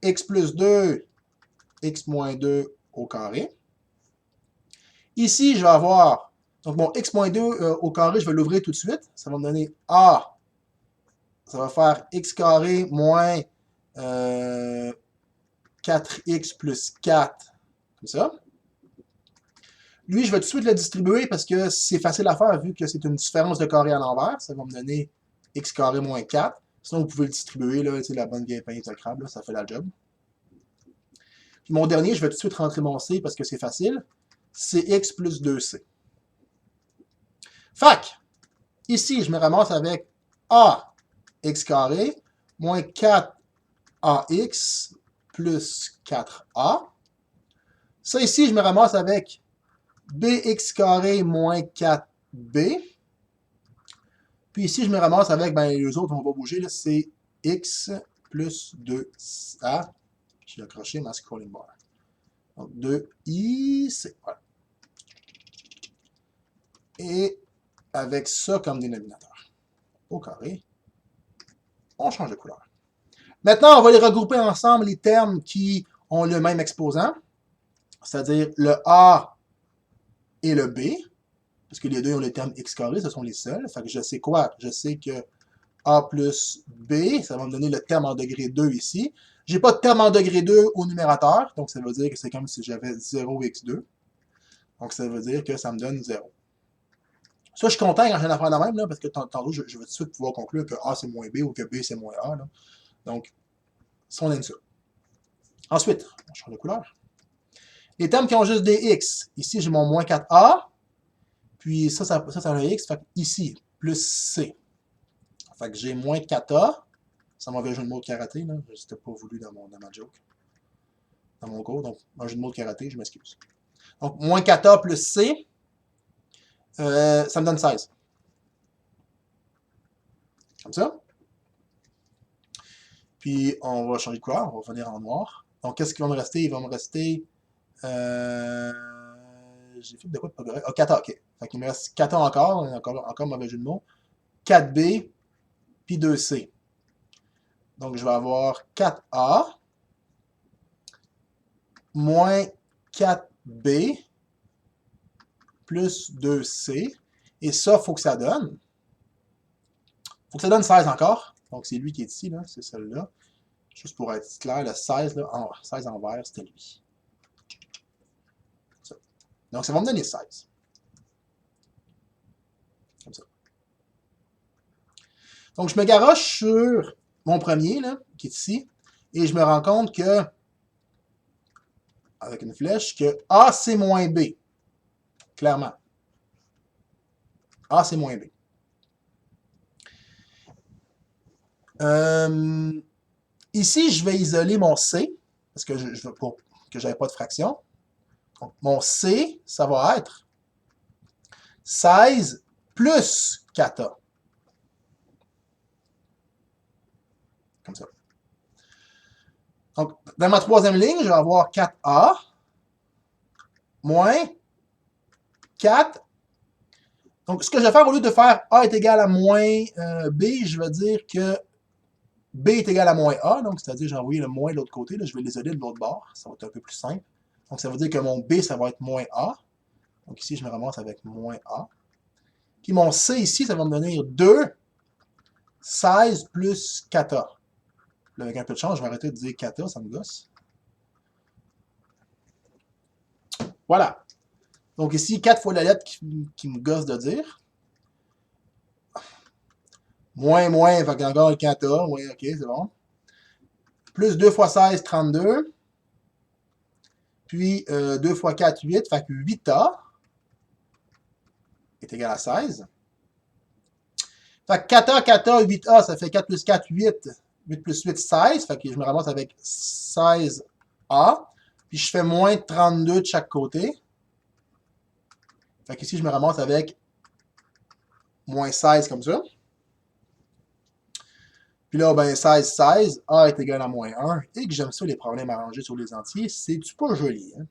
x plus 2, x moins 2 au carré. Ici, je vais avoir, donc mon x moins 2 au carré, je vais l'ouvrir tout de suite. Ça va me donner a. Ça va faire x carré moins 4x plus 4. Comme ça. Lui, je vais tout de suite le distribuer parce que c'est facile à faire vu que c'est une différence de carré à l'envers. Ça va me donner x carré moins 4. Sinon, vous pouvez le distribuer, là, la bonne vieille pinte de crabe, là, ça fait la job. Puis mon dernier, je vais tout de suite rentrer mon c parce que c'est facile. C'est x plus 2c. Fac, ici, je me ramasse avec a x carré moins 4ax plus 4a. Ça ici, je me ramasse avec bx carré moins 4b. Puis ici, je me ramasse avec, ben les autres, on va bouger, c'est x plus 2a. J'ai accroché ma scrolling bar. Donc 2ic. Voilà. Et avec ça comme dénominateur. Au carré, on change de couleur. Maintenant, on va les regrouper ensemble, les termes qui ont le même exposant, c'est-à-dire le a et le b, parce que les deux ont le terme x carré, ce sont les seuls. Fait que je sais quoi? Je sais que a plus b, ça va me donner le terme en degré 2 ici. J'ai pas de terme en degré 2 au numérateur, donc ça veut dire que c'est comme si j'avais 0x2. Donc ça veut dire que ça me donne 0. Ça, je suis content quand j'ai une affaire de même, là, parce que tantôt, je vais tout de suite pouvoir conclure que A c'est moins B ou que B c'est moins A. Là. Donc, ça, on aime ça. Ensuite, on change de couleur. Les termes qui ont juste des X. Ici, j'ai mon moins 4A. Puis ça c'est un X. Fait que ici, plus C. Fait que j'ai moins 4A. C'est un mauvais jeu de mots de karaté. Là. C'était pas voulu dans ma joke. Dans mon cours. Donc, un jeu de mots de karaté, je m'excuse. Donc, moins 4A plus C. Ça me donne 16. Comme ça. Puis, on va changer de couleur. On va revenir en noir. Donc, qu'est-ce qui va me rester? Il va me rester... j'ai fait de quoi de pas correct? Ah, 4A, ok. Fait qu'il me reste 4A encore mauvais jeu de mots. 4B, puis 2C. Donc, je vais avoir 4A moins 4B plus 2C. Et ça, il faut que ça donne. Il faut que ça donne 16 encore. Donc, c'est lui qui est ici, là. C'est celle-là. Juste pour être clair, le 16, là, 16 en vert, c'était lui. Ça. Donc, ça va me donner 16. Comme ça. Donc, je me garoche sur mon premier, là, qui est ici, et je me rends compte que, avec une flèche, que A, c'est moins B. Clairement. A, c'est moins B. Ici, je vais isoler mon C, parce que je veux pas que j'avais pas de fraction. Donc, mon C, ça va être 16 plus 4A. Comme ça. Donc, dans ma troisième ligne, je vais avoir 4A moins 4. Donc, ce que je vais faire, au lieu de faire A est égal à moins B, je vais dire que B est égal à moins A. Donc, c'est-à-dire, j'ai envoyé le moins de l'autre côté. Là, je vais l'isoler de l'autre bord. Ça va être un peu plus simple. Donc, ça veut dire que mon B, ça va être moins A. Donc, ici, je me ramasse avec moins A. Puis mon C ici, ça va me donner 2, 16 plus 4A. Là, avec un peu de chance, je vais arrêter de dire 4A, ça me gosse. Voilà. Donc ici, 4 fois la lettre qui me gosse de dire. Moins, fait qu'encore le 4A. Oui, ok, c'est bon. Plus 2 fois 16, 32. Puis 2 fois 4, 8. Fait que 8A est égal à 16. Fait que 4A, 4A, 8A, ça fait 4 plus 4, 8. 8 plus 8, 16. Fait que je me ramasse avec 16A. Puis je fais moins 32 de chaque côté. Fait qu'ici, je me ramasse avec moins 16 comme ça. Puis là, ben 16, 16, A est égal à moins 1. Et que j'aime ça, les problèmes arrangés sur les entiers, c'est-tu pas joli, hein?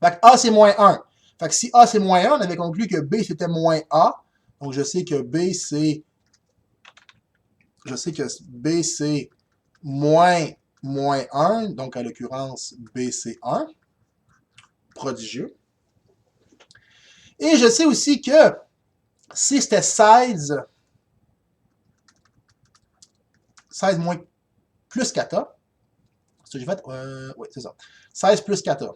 Fait que A, c'est moins 1. Fait que si A, c'est moins 1, on avait conclu que B, c'était moins A. Donc, je sais que B, c'est... Je sais que B, c'est moins 1. Donc, en l'occurrence, B, c'est 1. Prodigieux. Et je sais aussi que si c'était 16 moins plus 4A, c'est ce que j'ai fait? Oui, c'est ça. 16 plus 4A.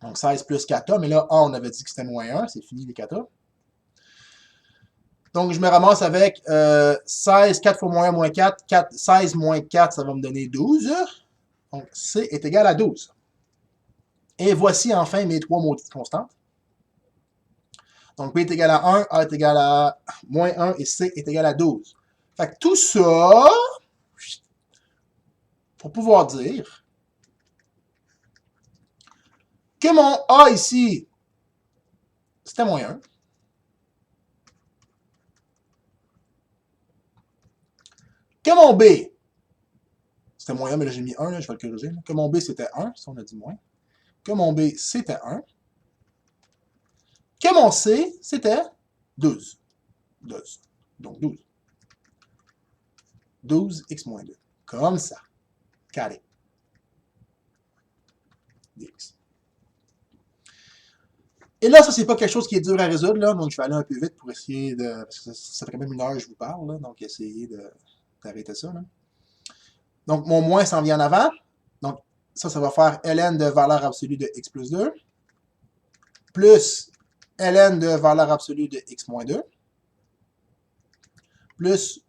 Donc 16 plus 4A, mais là, A, on avait dit que c'était moins 1, c'est fini les 4A. Donc je me ramasse avec 16, 4 fois moins 1, moins 4, 16 moins 4, ça va me donner 12. Donc C est égal à 12. Et voici enfin mes trois maudites constantes. Donc B est égal à 1, A est égal à moins 1 et C est égal à 12. Fait que tout ça, pour pouvoir dire que mon A ici, c'était moins 1. Que mon B, c'était moins 1, mais là j'ai mis 1, là, je vais le corriger. Que mon B c'était 1, si on a dit moins. Que mon B c'était 1. Que mon C c'était 12. 12. Donc 12. 12x moins 2. Comme ça. Carré. Dx. Et là, ça, c'est pas quelque chose qui est dur à résoudre, là, donc je vais aller un peu vite pour essayer de... Parce que ça fait quand même une heure que je vous parle, là, donc essayer d'arrêter ça. Là. Donc, mon moins s'en vient en avant. Donc, ça va faire ln de valeur absolue de x plus 2, plus ln de valeur absolue de x moins 2, plus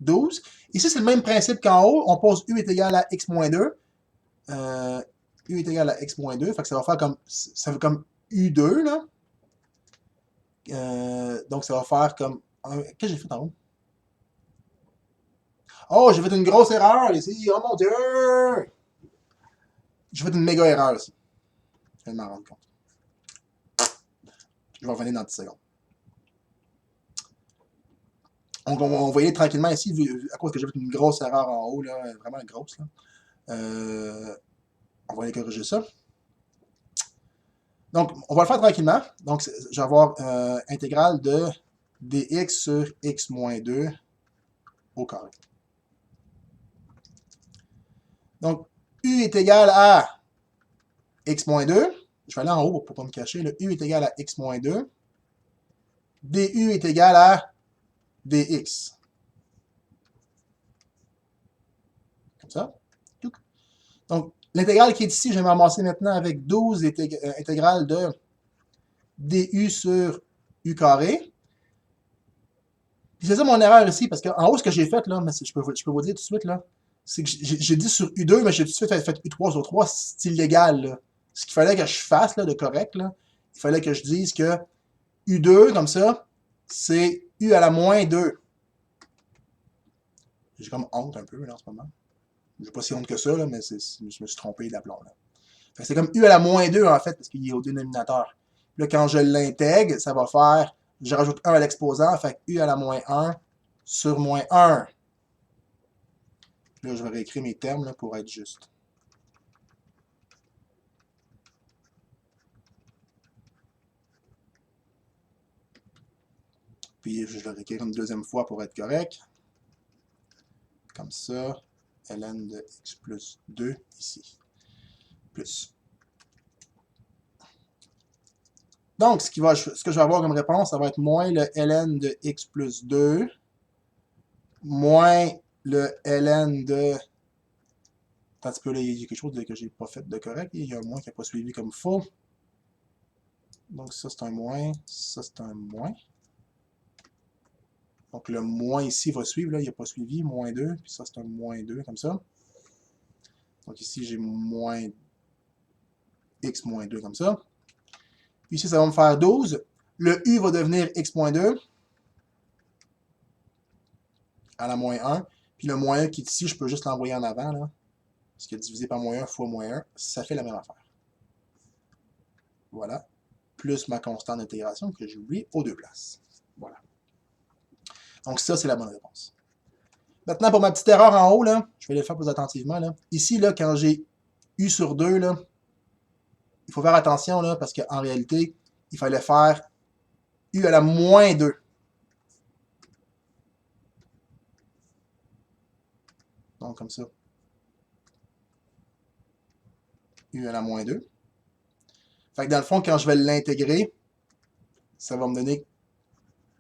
12. Ici, c'est le même principe qu'en haut. On pose u est égal à x moins 2. U est égal à x moins 2. Fait que ça va faire comme... Ça fait comme U2, là. Donc, ça va faire comme... Qu'est-ce que j'ai fait en haut? Oh, j'ai fait une grosse erreur ici. Oh mon Dieu! J'ai fait une méga erreur ici. Je viens de m'en rendre compte. Je vais revenir dans 10 secondes. Donc, on va y aller tranquillement ici, à cause que j'ai fait une grosse erreur en haut, là, vraiment grosse. Là. On va aller corriger ça. Donc, on va le faire tranquillement. Donc, je vais avoir intégrale de dx sur x moins 2 au carré. Donc, u est égal à x moins 2. Je vais aller en haut pour ne pas me cacher. Le u est égal à x moins 2. Du est égal à dx. Comme ça. Donc, l'intégrale qui est ici, je vais m'amasser maintenant avec 12 intégrale de du sur u carré. Puis c'est ça mon erreur ici, parce qu'en haut, ce que j'ai fait, là, mais je peux vous dire tout de suite, là, c'est que j'ai dit sur U2, mais j'ai tout de suite fait U3 sur 3, c'est illégal. Là. Ce qu'il fallait que je fasse là, de correct, là, il fallait que je dise que U2, comme ça, c'est U à la moins 2. J'ai comme honte un peu là, en ce moment. J'ai pas si honte que ça, là, mais je me suis trompé d'aplomb. C'est comme U à la moins 2, en fait, parce qu'il est au dénominateur. Là, quand je l'intègre, ça va faire, je rajoute 1 à l'exposant, fait U à la moins 1 sur moins 1. Là, je vais réécrire mes termes là, pour être juste. Puis je vais réécrire une deuxième fois pour être correct. Comme ça, ln de x plus 2 ici. Plus. Donc, ce que je vais avoir comme réponse, ça va être moins le ln de x plus 2, moins le ln de... Attends un petit peu, là, il y a quelque chose que j'ai pas fait de correct. Il y a un moins qui n'a pas suivi comme faux. Donc ça, c'est un moins. Ça, c'est un moins. Donc le moins ici va suivre. Là, il n'a pas suivi. Moins 2. Puis ça, c'est un moins 2, comme ça. Donc ici, j'ai moins x moins 2, comme ça. Ici, ça va me faire 12. Le u va devenir x moins 2 à la moins 1. Puis le moins 1 qui est ici, je peux juste l'envoyer en avant, là. Parce que divisé par moins 1 fois moins 1, ça fait la même affaire. Voilà. Plus ma constante d'intégration que j'ai oublié aux deux places. Voilà. Donc ça, c'est la bonne réponse. Maintenant, pour ma petite erreur en haut, là, je vais le faire plus attentivement. Là. Ici, là, quand j'ai u sur 2, là, il faut faire attention là, parce qu'en réalité, il fallait faire u à la moins 2. Donc, comme ça. U à la moins 2. Fait que dans le fond, quand je vais l'intégrer, ça va me donner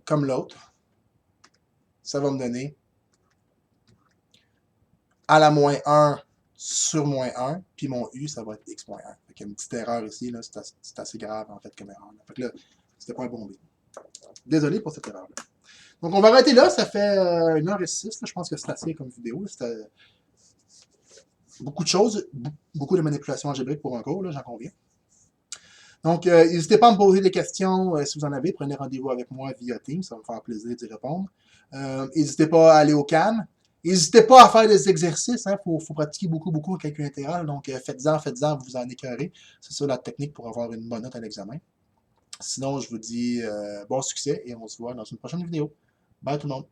comme l'autre. Ça va me donner à la moins 1 sur moins 1, puis mon u, ça va être x moins 1. Fait qu'il y a une petite erreur ici, là, c'est assez grave en fait comme erreur. Là. Fait que là, c'était pas un bon B. Désolé pour cette erreur-là. Donc on va arrêter là, ça fait 1h06, je pense que c'est assez comme vidéo. C'était beaucoup de choses, beaucoup de manipulations algébriques pour un cours, j'en conviens. Donc, n'hésitez pas à me poser des questions si vous en avez. Prenez rendez-vous avec moi via Teams, ça va me faire plaisir d'y répondre. N'hésitez pas à aller au CAM. N'hésitez pas à faire des exercices. Il faut pratiquer beaucoup en calcul intégral. Donc, faites-en, vous vous en écœurez. C'est ça la technique pour avoir une bonne note à l'examen. Sinon, je vous dis bon succès et on se voit dans une prochaine vidéo. Bye tout le monde.